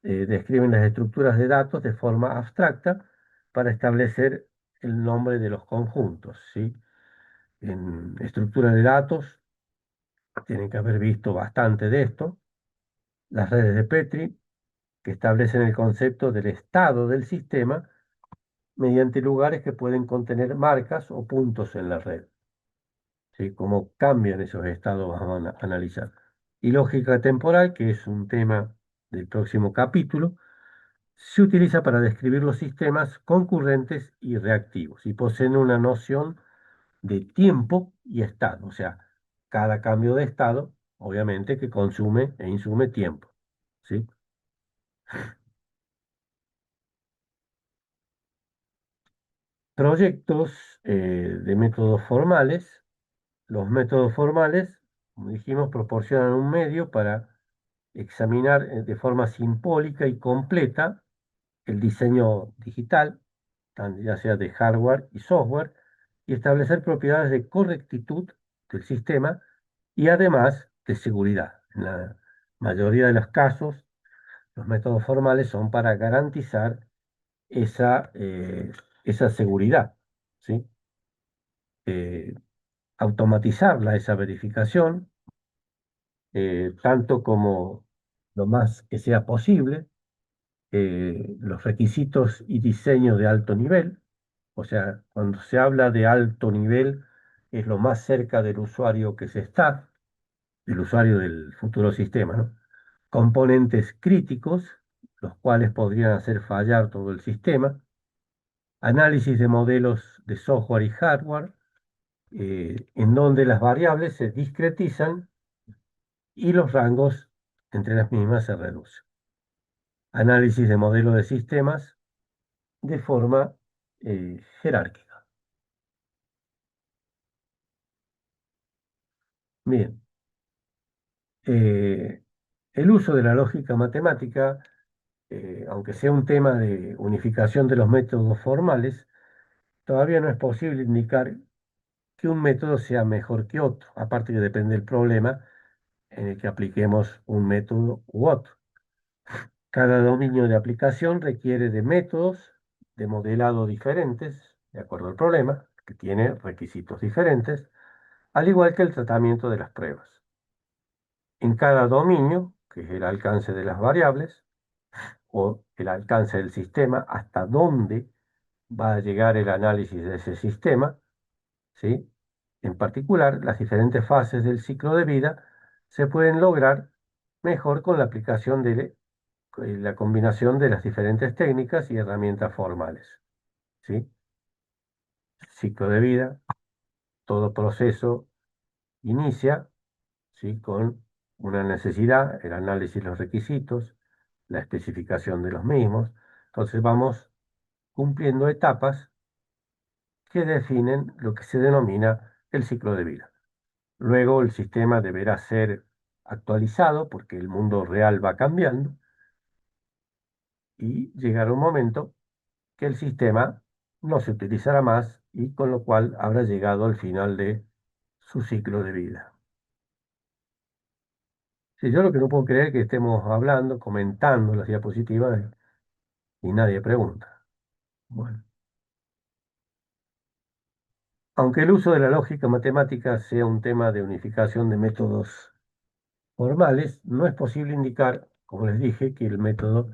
describen las estructuras de datos de forma abstracta para establecer el nombre de los conjuntos, ¿sí? En estructura de datos tienen que haber visto bastante de esto. Las redes de Petri, que establecen el concepto del estado del sistema mediante lugares que pueden contener marcas o puntos en la red. ¿Sí? Cómo cambian esos estados vamos a analizar. Y lógica temporal, que es un tema del próximo capítulo, se utiliza para describir los sistemas concurrentes y reactivos y poseen una noción de tiempo y estado. O sea, cada cambio de estado, obviamente, que consume e insume tiempo. ¿Sí? Proyectos de métodos formales. Los métodos formales, como dijimos, proporcionan un medio para examinar de forma simbólica y completa el diseño digital, ya sea de hardware y software, y establecer propiedades de correctitud del sistema y además de seguridad. En la mayoría de los casos, los métodos formales son para garantizar esa, esa seguridad, ¿sí? Eh, automatizarla, esa verificación, tanto como lo más que sea posible, los requisitos y diseño de alto nivel. O sea, cuando se habla de alto nivel, es lo más cerca del usuario que se está, del usuario del futuro sistema, ¿no? Componentes críticos, los cuales podrían hacer fallar todo el sistema. Análisis de modelos de software y hardware, en donde las variables se discretizan y los rangos entre las mismas se reducen. Análisis de modelos de sistemas de forma jerárquica. Bien, el uso de la lógica matemática, aunque sea un tema de unificación de los métodos formales, todavía no es posible indicar que un método sea mejor que otro, aparte que depende del problema en el que apliquemos un método u otro. Cada dominio de aplicación requiere de métodos de modelado diferentes, de acuerdo al problema, que tiene requisitos diferentes, al igual que el tratamiento de las pruebas. En cada dominio, que es el alcance de las variables, o el alcance del sistema, hasta dónde va a llegar el análisis de ese sistema, ¿sí? En particular, las diferentes fases del ciclo de vida se pueden lograr mejor con la aplicación de la combinación de las diferentes técnicas y herramientas formales, ¿sí? Ciclo de vida, todo proceso inicia, ¿sí? Con una necesidad, el análisis de los requisitos, la especificación de los mismos. Entonces vamos cumpliendo etapas que definen lo que se denomina el ciclo de vida. Luego el sistema deberá ser actualizado porque el mundo real va cambiando y llegará un momento que el sistema no se utilizará más y con lo cual habrá llegado al final de su ciclo de vida. Si yo lo que no puedo creer es que estemos hablando, comentando las diapositivas y nadie pregunta. Bueno, aunque el uso de la lógica matemática sea un tema de unificación de métodos formales, no es posible indicar, como les dije, que el método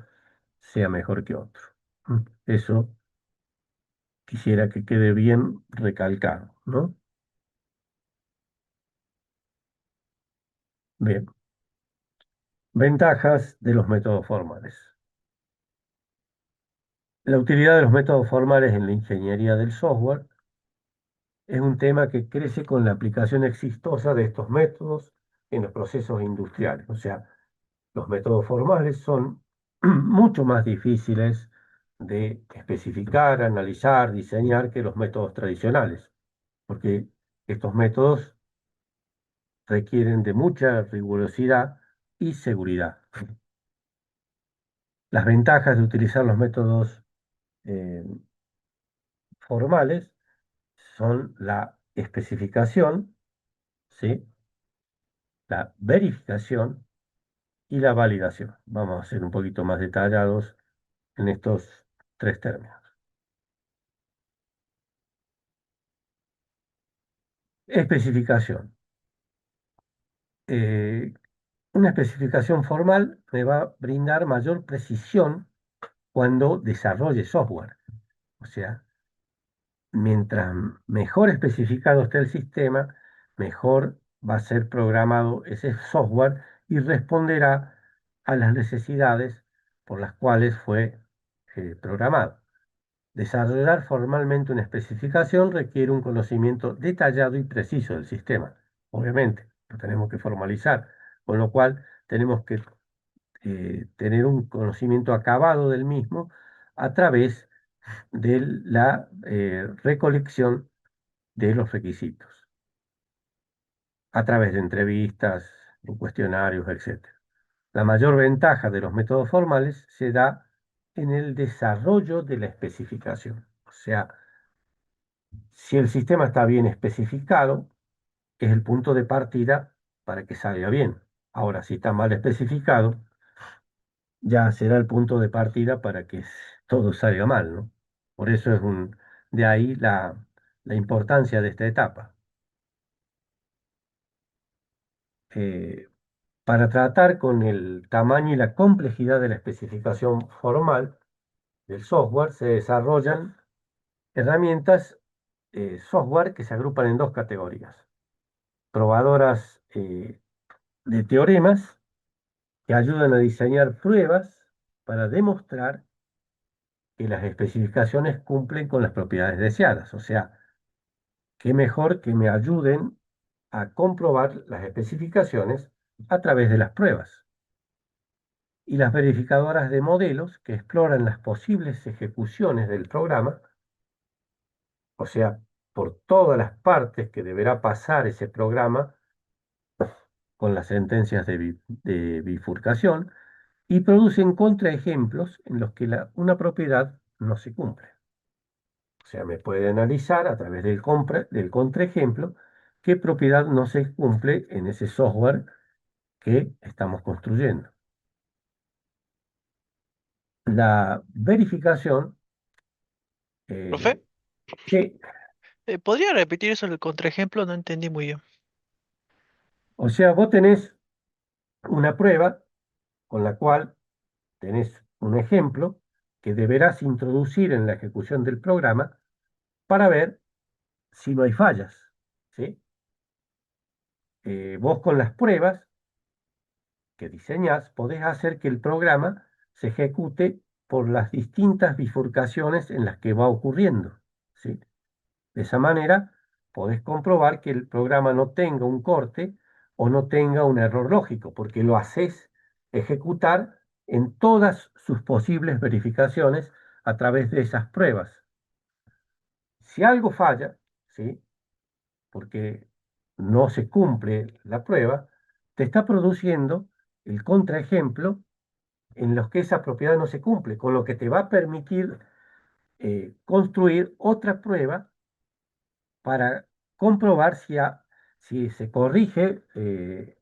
sea mejor que otro. Eso quisiera que quede bien recalcado, ¿no? Bien, ventajas de los métodos formales. La utilidad de los métodos formales en la ingeniería del software es un tema que crece con la aplicación exitosa de estos métodos en los procesos industriales. O sea, los métodos formales son mucho más difíciles de especificar, analizar, diseñar que los métodos tradicionales, porque estos métodos requieren de mucha rigurosidad y seguridad. Las ventajas de utilizar los métodos eh, formales son la especificación, ¿sí? La verificación y la validación. Vamos a ser un poquito más detallados en estos tres términos. Especificación. Eh, una especificación formal me va a brindar mayor precisión cuando desarrolle software. O sea, mientras mejor especificado esté el sistema, mejor va a ser programado ese software y responderá a las necesidades por las cuales fue programado. Desarrollar formalmente una especificación requiere un conocimiento detallado y preciso del sistema. Obviamente, lo tenemos que formalizar, con lo cual tenemos que tener un conocimiento acabado del mismo a través de la recolección de los requisitos, a través de entrevistas, en cuestionarios, etc. La mayor ventaja de los métodos formales se da en el desarrollo de la especificación. O sea, Si el sistema está bien especificado, es el punto de partida para que salga bien. Ahora, si está mal especificado, ya será el punto de partida para que todo salga mal, ¿no? Por eso de ahí la importancia de esta etapa. Eh, para tratar con el tamaño y la complejidad de la especificación formal del software, se desarrollan herramientas software que se agrupan en dos categorías. Probadoras de teoremas que ayudan a diseñar pruebas para demostrar que las especificaciones cumplen con las propiedades deseadas. O sea, qué mejor que me ayuden a comprobar las especificaciones a través de las pruebas. Y las verificadoras de modelos que exploran las posibles ejecuciones del programa, o sea, por todas las partes que deberá pasar ese programa con las sentencias de bifurcación, y producen contraejemplos en los que una propiedad no se cumple. O sea, me puede analizar a través del contraejemplo qué propiedad no se cumple en ese software que estamos construyendo. La verificación, ¿Profe? sí, ¿Podría repetir eso el contraejemplo? No entendí muy bien. o sea, vos tenés una prueba con la cual tenés un ejemplo que deberás introducir en la ejecución del programa para ver si no hay fallas, ¿sí? Vos con las pruebas que diseñás podés hacer que el programa se ejecute por las distintas bifurcaciones en las que va ocurriendo, ¿sí? De esa manera podés comprobar que el programa no tenga un corte o no tenga un error lógico, porque lo haces ejecutar en todas sus posibles verificaciones a través de esas pruebas. Si algo falla, ¿sí? Porque no se cumple la prueba, te está produciendo el contraejemplo en los que esa propiedad no se cumple, con lo que te va a permitir construir otra prueba para comprobar si se corrige eh,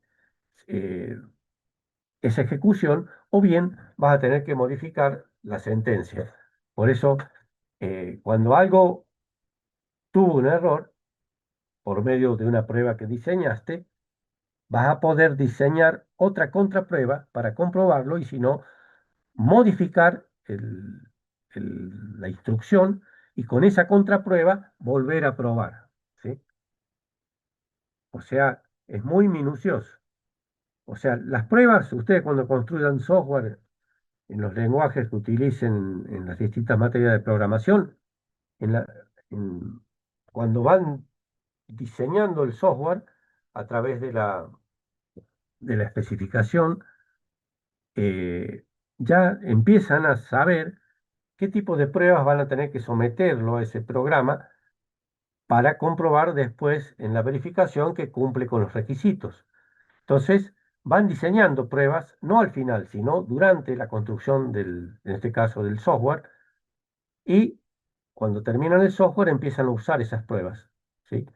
esa ejecución o bien vas a tener que modificar la sentencia. Por eso, cuando algo tuvo un error, por medio de una prueba que diseñaste, vas a poder diseñar otra contraprueba para comprobarlo y si no, modificar la instrucción y con esa contraprueba volver a probar, ¿sí? O sea, es muy minucioso. O sea, las pruebas, ustedes cuando construyan software en los lenguajes que utilicen en las distintas materias de programación, en la- en- cuando van diseñando el software a través de la especificación, ya empiezan a saber qué tipo de pruebas van a tener que someterlo a ese programa para comprobar después en la verificación que cumple con los requisitos. Entonces, van diseñando pruebas, no al final, sino durante la construcción en este caso, del software, y cuando terminan el software empiezan a usar esas pruebas, ¿sí?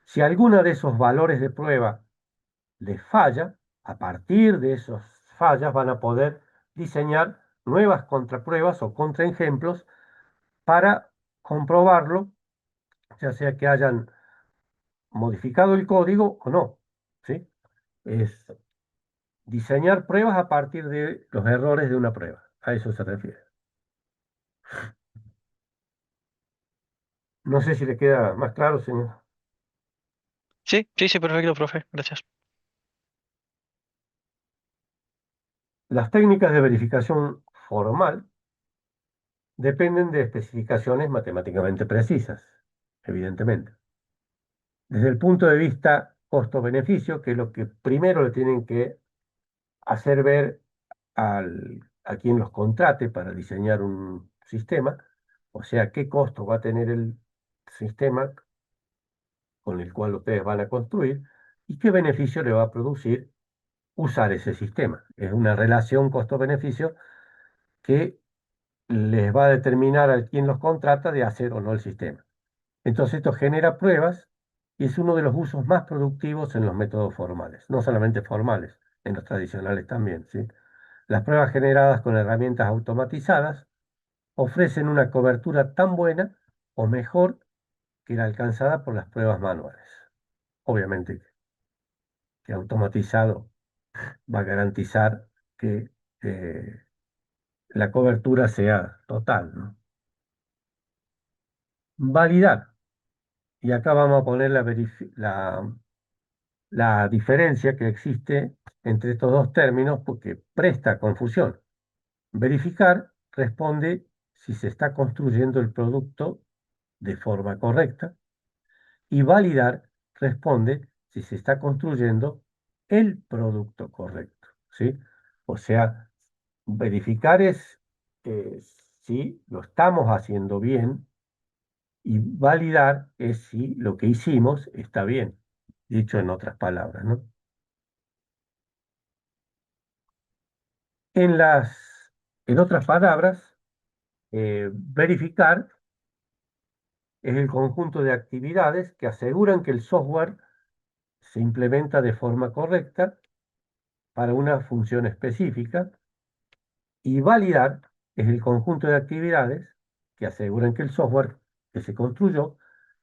Si alguno de esos valores de prueba les falla, a partir de esas fallas van a poder diseñar nuevas contrapruebas o contraejemplos para comprobarlo, ya sea que hayan modificado el código o no, ¿sí? Es diseñar pruebas a partir de los errores de una prueba. A eso se refiere. No sé si le queda más claro, señor. Sí, sí, sí, perfecto, profe. Gracias. Las técnicas de verificación formal dependen de especificaciones matemáticamente precisas, evidentemente. Desde el punto de vista costo-beneficio, que es lo que primero le tienen que hacer ver a quien los contrate para diseñar un sistema, o sea, qué costo va a tener el sistema con el cual ustedes van a construir y qué beneficio le va a producir usar ese sistema. Es una relación costo-beneficio que les va a determinar a quien los contrata de hacer o no el sistema. Entonces esto genera pruebas y es uno de los usos más productivos en los métodos formales, no solamente formales, en los tradicionales también, ¿sí? Las pruebas generadas con herramientas automatizadas ofrecen una cobertura tan buena o mejor que la alcanzada por las pruebas manuales. Obviamente que automatizado va a garantizar que la cobertura sea total, ¿no? Validar. Y acá vamos a poner la diferencia que existe entre estos dos términos porque presta confusión. Verificar responde si se está construyendo el producto de forma correcta y validar responde si se está construyendo el producto correcto, ¿sí? O sea, verificar es eh, si lo estamos haciendo bien y validar es si lo que hicimos está bien, dicho en otras palabras, ¿no? En en otras palabras, verificar es el conjunto de actividades que aseguran que el software se implementa de forma correcta para una función específica y validar es el conjunto de actividades que aseguran que el software que se construyó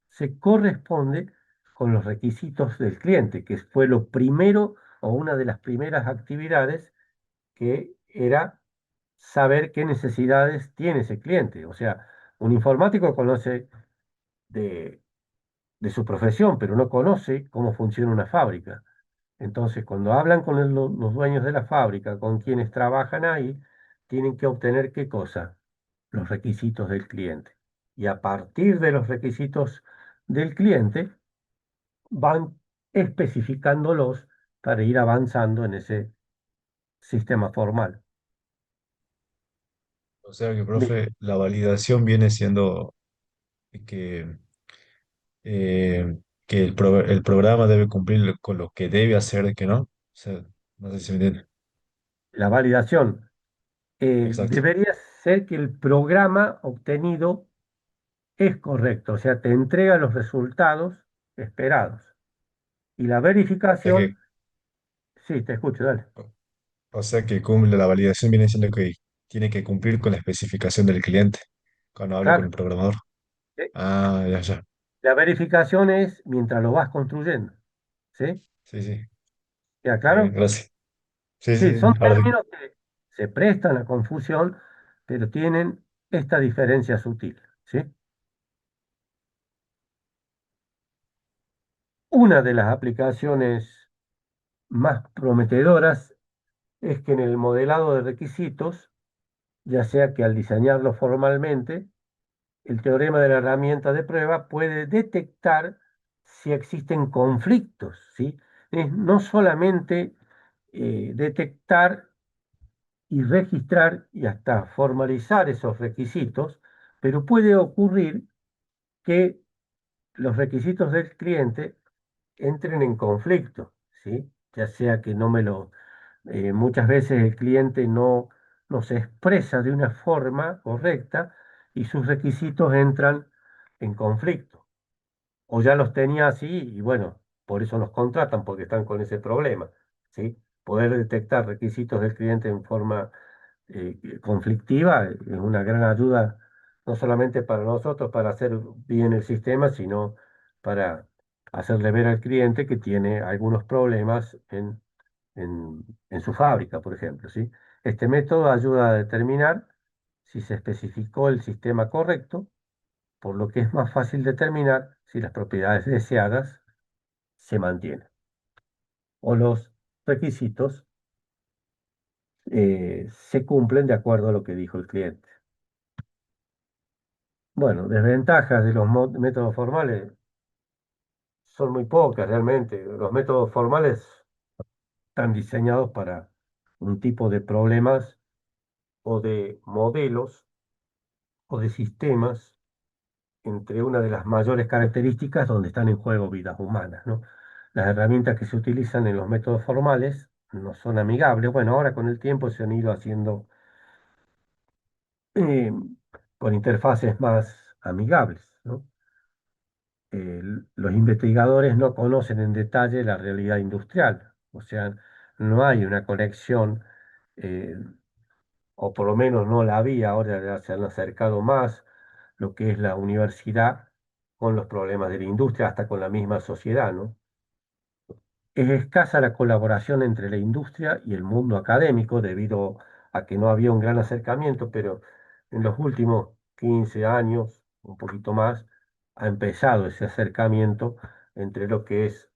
se corresponde con los requisitos del cliente, que fue lo primero o una de las primeras actividades que era saber qué necesidades tiene ese cliente. O sea, un informático conoce de, de su profesión, pero no conoce cómo funciona una fábrica. Entonces, cuando hablan con los dueños de la fábrica, con quienes trabajan ahí, tienen que obtener qué cosa, los requisitos del cliente. Y a partir de los requisitos del cliente, van especificándolos para ir avanzando en ese sistema formal. O sea que, Bien, profe, la validación viene siendo que, que el programa debe cumplir con lo que debe hacer, que no. O sea, no sé si me entiende. la validación Exacto. debería ser que el programa obtenido es correcto, o sea, te entrega los resultados esperados. Y la O sea verificación, que, sí, te escucho, dale. o sea que cumple, la validación viene siendo que tiene que cumplir con la especificación del cliente cuando hablo con Claro, el programador. eh, Ah, ya, ya. la verificación es mientras lo vas construyendo, ¿sí? Sí, sí. ¿Queda Está bien, claro? gracias. Sí, sí, Sí, son sí. Ahora sí. términos que se prestan a confusión, pero tienen esta diferencia sutil, ¿sí? Una de las aplicaciones más prometedoras es que en el modelado de requisitos, ya sea que al diseñarlo formalmente, el teorema de la herramienta de prueba puede detectar si existen conflictos, ¿sí? Es no solamente detectar y registrar y hasta formalizar esos requisitos, pero puede ocurrir que los requisitos del cliente entren en conflicto, ¿sí? Ya sea que no me lo... muchas veces el cliente no se expresa de una forma correcta y sus requisitos entran en conflicto. O ya los tenía así y bueno, por eso los contratan, porque están con ese problema, ¿sí? Poder detectar requisitos del cliente en forma conflictiva es una gran ayuda, no solamente para nosotros, para hacer bien el sistema, sino para hacerle ver al cliente que tiene algunos problemas en su fábrica, por ejemplo, ¿sí? Este método ayuda a determinar si se especificó el sistema correcto, por lo que es más fácil determinar si las propiedades deseadas se mantienen o los requisitos se cumplen de acuerdo a lo que dijo el cliente. Bueno, desventajas de los métodos formales son muy pocas realmente. Los métodos formales están diseñados para un tipo de problemas o de modelos o de sistemas, entre una de las mayores características donde están en juego vidas humanas, ¿no? Las herramientas que se utilizan en los métodos formales no son amigables. Bueno, ahora con el tiempo se han ido haciendo eh, con interfaces más amigables, ¿no? los investigadores no conocen en detalle la realidad industrial. O sea, no hay una conexión, eh, o por lo menos no la había, ahora ya se han acercado más lo que es la universidad con los problemas de la industria, hasta con la misma sociedad, ¿no? Es escasa la colaboración entre la industria y el mundo académico debido a que no había un gran acercamiento, pero en los últimos 15 años, un poquito más, ha empezado ese acercamiento entre lo que es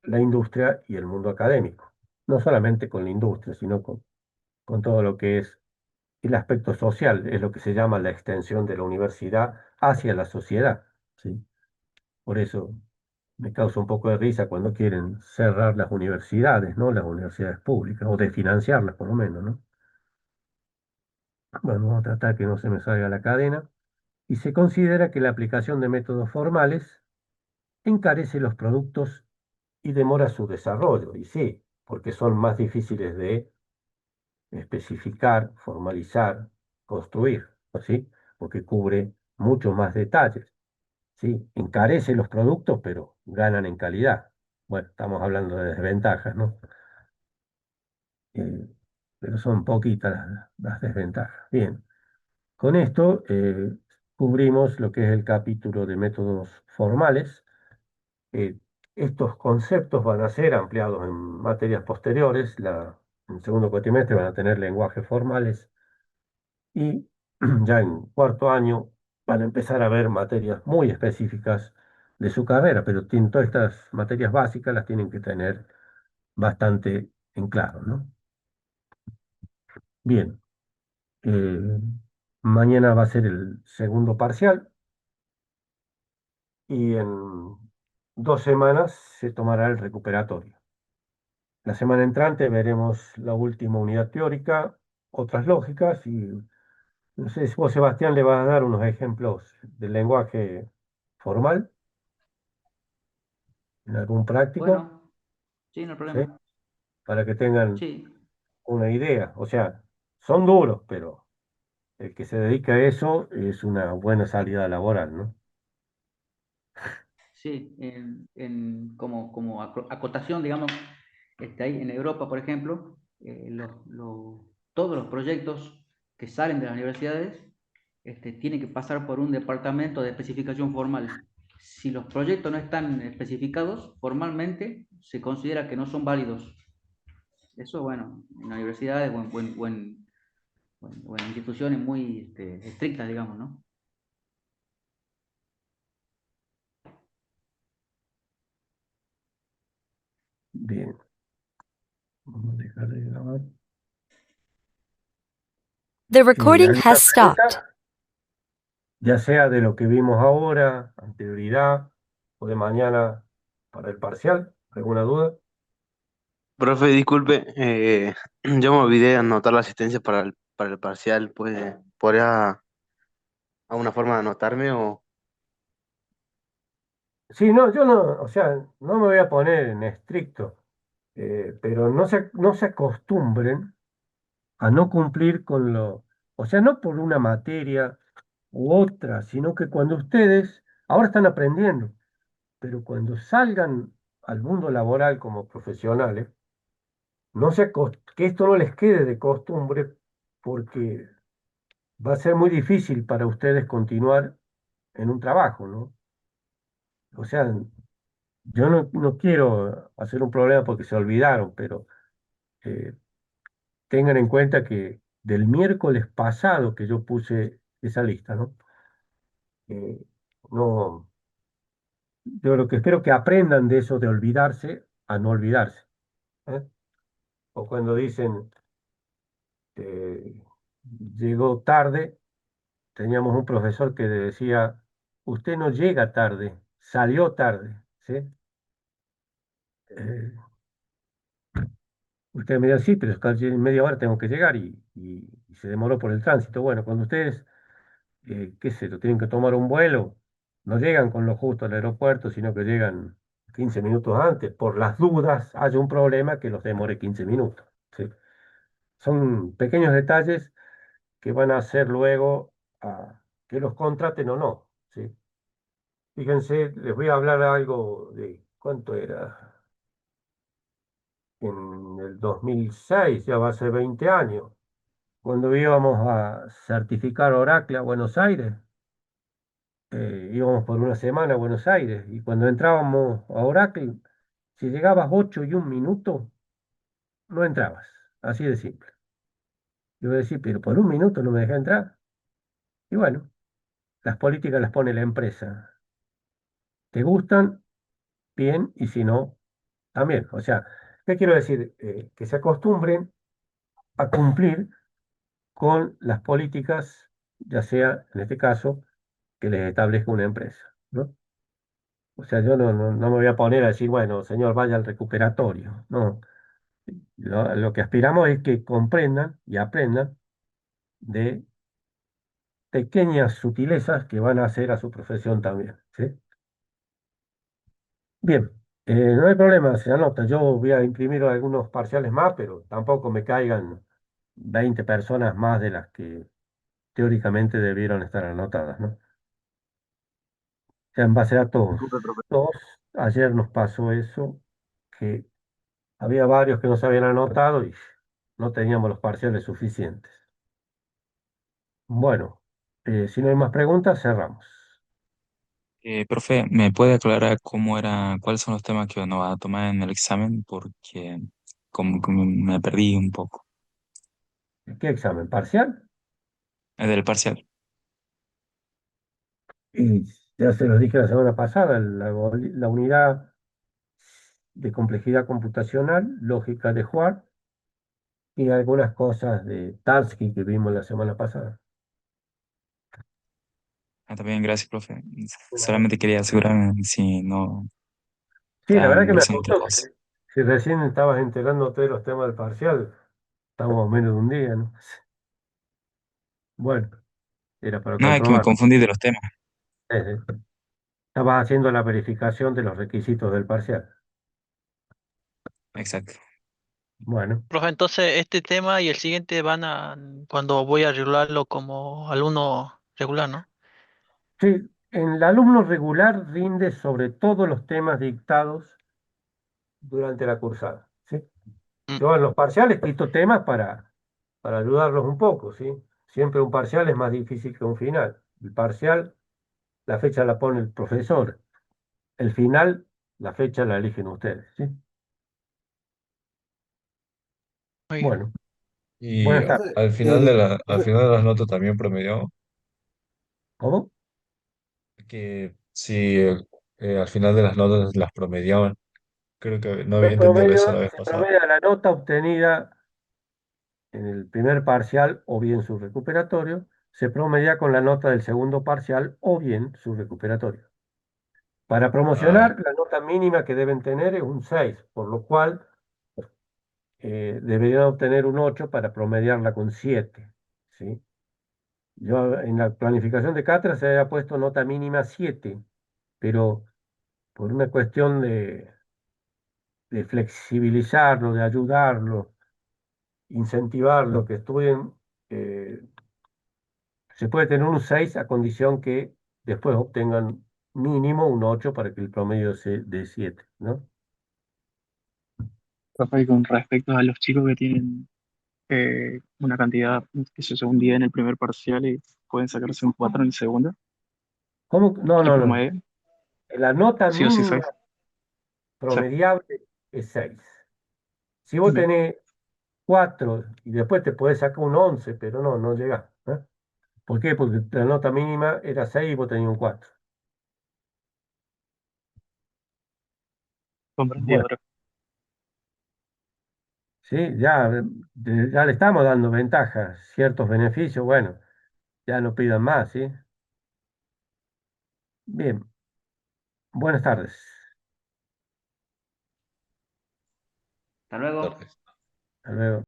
la industria y el mundo académico. No solamente con la industria, sino con todo lo que es el aspecto social, es lo que se llama la extensión de la universidad hacia la sociedad, ¿sí? Por eso me causa un poco de risa cuando quieren cerrar las universidades, ¿no? Las universidades públicas, o desfinanciarlas por lo menos, ¿no? Bueno, vamos a tratar que no se me salga la cadena. Y se considera que la aplicación de métodos formales encarece los productos y demora su desarrollo. Y sí, porque son más difíciles de especificar, formalizar, construir, ¿sí? Porque cubre muchos más detalles, ¿sí? Encarece los productos, pero ganan en calidad. Bueno, estamos hablando de desventajas, ¿no? Eh, pero son poquitas las desventajas. Bien, con esto cubrimos lo que es el capítulo de métodos formales. Eh, Estos conceptos van a ser ampliados en materias posteriores. En el segundo cuatrimestre van a tener lenguajes formales y ya en cuarto año van a empezar a ver materias muy específicas de su carrera, pero todas estas materias básicas las tienen que tener bastante en claro, ¿no? Bien, eh, mañana va a ser el segundo parcial y en 2 semanas se tomará el recuperatorio. La semana entrante veremos la última unidad teórica, otras lógicas y no sé si vos, Sebastián, le vas a dar unos ejemplos del lenguaje formal en algún práctico, Bueno, sí, no hay ¿sí? problema. Para que tengan Sí, una idea. O sea, son duros, pero el que se dedica a eso es una buena salida laboral, ¿no? sí. Como acotación, digamos, ahí en Europa, por ejemplo, todos los proyectos que salen de las universidades tienen que pasar por un departamento de especificación formal. Si los proyectos no están especificados formalmente, se considera que no son válidos. Eso, bueno, en universidades o en instituciones muy estrictas, digamos, ¿no? Bien, vamos a dejar de grabar. The Si recording alguna has stopped. pregunta, ya sea de lo que vimos ahora, anterioridad, o de mañana para el parcial, ¿alguna duda? Profe, disculpe, yo me olvidé de anotar la asistencia para el parcial, pues, ¿podría alguna forma de anotarme o...? Sí, no, yo no, o sea, no me voy a poner en estricto, pero no se acostumbren a no cumplir con o sea, no por una materia u otra, sino que cuando ustedes ahora están aprendiendo, pero cuando salgan al mundo laboral como profesionales, que esto no les quede de costumbre, porque va a ser muy difícil para ustedes continuar en un trabajo, ¿no? O sea, yo no quiero hacer un problema porque se olvidaron, pero eh, tengan en cuenta que del miércoles pasado que yo puse esa lista, ¿no? Eh, no, yo lo que espero que aprendan de eso de olvidarse a no olvidarse, ¿eh? O cuando dicen, eh, llegó tarde, teníamos un profesor que decía, usted no llega tarde, salió tarde, ¿sí? Eh, Usted me dice, sí, pero es que en media hora tengo que llegar y se demoró por el tránsito. Bueno, cuando ustedes, qué sé, yo, tienen que tomar un vuelo, no llegan con lo justo al aeropuerto, sino que llegan 15 minutos antes. Por las dudas, hay un problema que los demore 15 minutos, ¿sí? Son pequeños detalles que van a hacer luego que los contraten o no, ¿sí? Fíjense, les voy a hablar algo de cuánto era. En el 2006, ya va a ser 20 años, cuando íbamos a certificar Oracle a Buenos Aires, íbamos por una semana a Buenos Aires, y cuando entrábamos a Oracle, si llegabas 8 y un minuto, no entrabas, así de simple. Yo voy a decir, pero por un minuto no me deja entrar. Y bueno, las políticas las pone la empresa. ¿Te gustan? Bien, y si no, también. O sea, ¿qué quiero decir? Que se acostumbren a cumplir con las políticas, ya sea, en este caso, que les establezca una empresa, ¿no? O sea, yo no me voy a poner a decir, bueno, señor, vaya al recuperatorio. No, lo que aspiramos es que comprendan y aprendan de pequeñas sutilezas que van a hacer a su profesión también, ¿sí? Bien, no hay problema, se anota. Yo voy a imprimir algunos parciales más, pero tampoco me caigan 20 personas más de las que teóricamente debieron estar anotadas, ¿no? Ya en base a todos. Disculpe, profe. Todos, ayer nos pasó eso, que había varios que no se habían anotado y no teníamos los parciales suficientes. Bueno, si no hay más preguntas, cerramos. Profe, ¿me puede aclarar cuáles son los temas que nos va a tomar en el examen? Porque como que me perdí un poco. ¿Qué examen? ¿Parcial? Es del parcial. Y ya se los dije la semana pasada, la unidad de complejidad computacional, lógica de Juar y algunas cosas de Tarski que vimos la semana pasada. Está bien, gracias, profe. Bueno, Solamente quería asegurarme si no sí, la estaba verdad que me ingresando otra asustó cosa. que si recién estabas enterándote de los temas del parcial, estamos a menos de un día, ¿no? Bueno, era para No, es que me comprobar. confundí de los temas. Estabas haciendo la verificación de los requisitos del parcial. Exacto. Bueno, Profe, entonces este tema y el siguiente cuando voy a regularlo como alumno regular, ¿no? sí, en el alumno regular rinde sobre todos los temas dictados durante la cursada, ¿sí? Mm, Yo en los parciales quito temas para ayudarlos un poco, ¿sí? Siempre un parcial es más difícil que un final. El parcial, la fecha la pone el profesor. El final, la fecha la eligen ustedes, ¿sí? muy bien. Bueno, Y buenas tardes. al final de las notas también promedió ¿Cómo? que si al final de las notas las promediaban. Creo que no No había es entendido eso promedio, la vez se pasada. promedia la nota obtenida en el primer parcial o bien su recuperatorio, se promedia con la nota del segundo parcial o bien su recuperatorio. Para Ay, promocionar, la nota mínima que deben tener es un 6, por lo cual deberían obtener un 8 para promediarla con 7, ¿sí? Yo en la planificación de cátedra se había puesto nota mínima 7, pero por una cuestión de flexibilizarlo, de ayudarlo, incentivarlo, que estudien, eh, se puede tener un 6 a condición que después obtengan mínimo un 8 para que el promedio sea de 7, ¿no? Profe, con respecto a los chicos que tienen una cantidad, que se un día en el primer parcial y pueden sacarse un 4 en el segundo, ¿Cómo? No, que no, no. promedio, La nota sí o sí mínima 6. Sí, promediable es 6. Si vos bien, tenés 4 y después te podés sacar un 11, pero no llegás, ¿eh? ¿Por qué? Porque la nota mínima era 6 y vos tenías un 4. comprendido, Bueno, profe. sí, ya le estamos dando ventajas, ciertos beneficios, bueno, ya no pidan más, ¿sí? Bien, buenas tardes. Hasta luego. tardes. Hasta luego.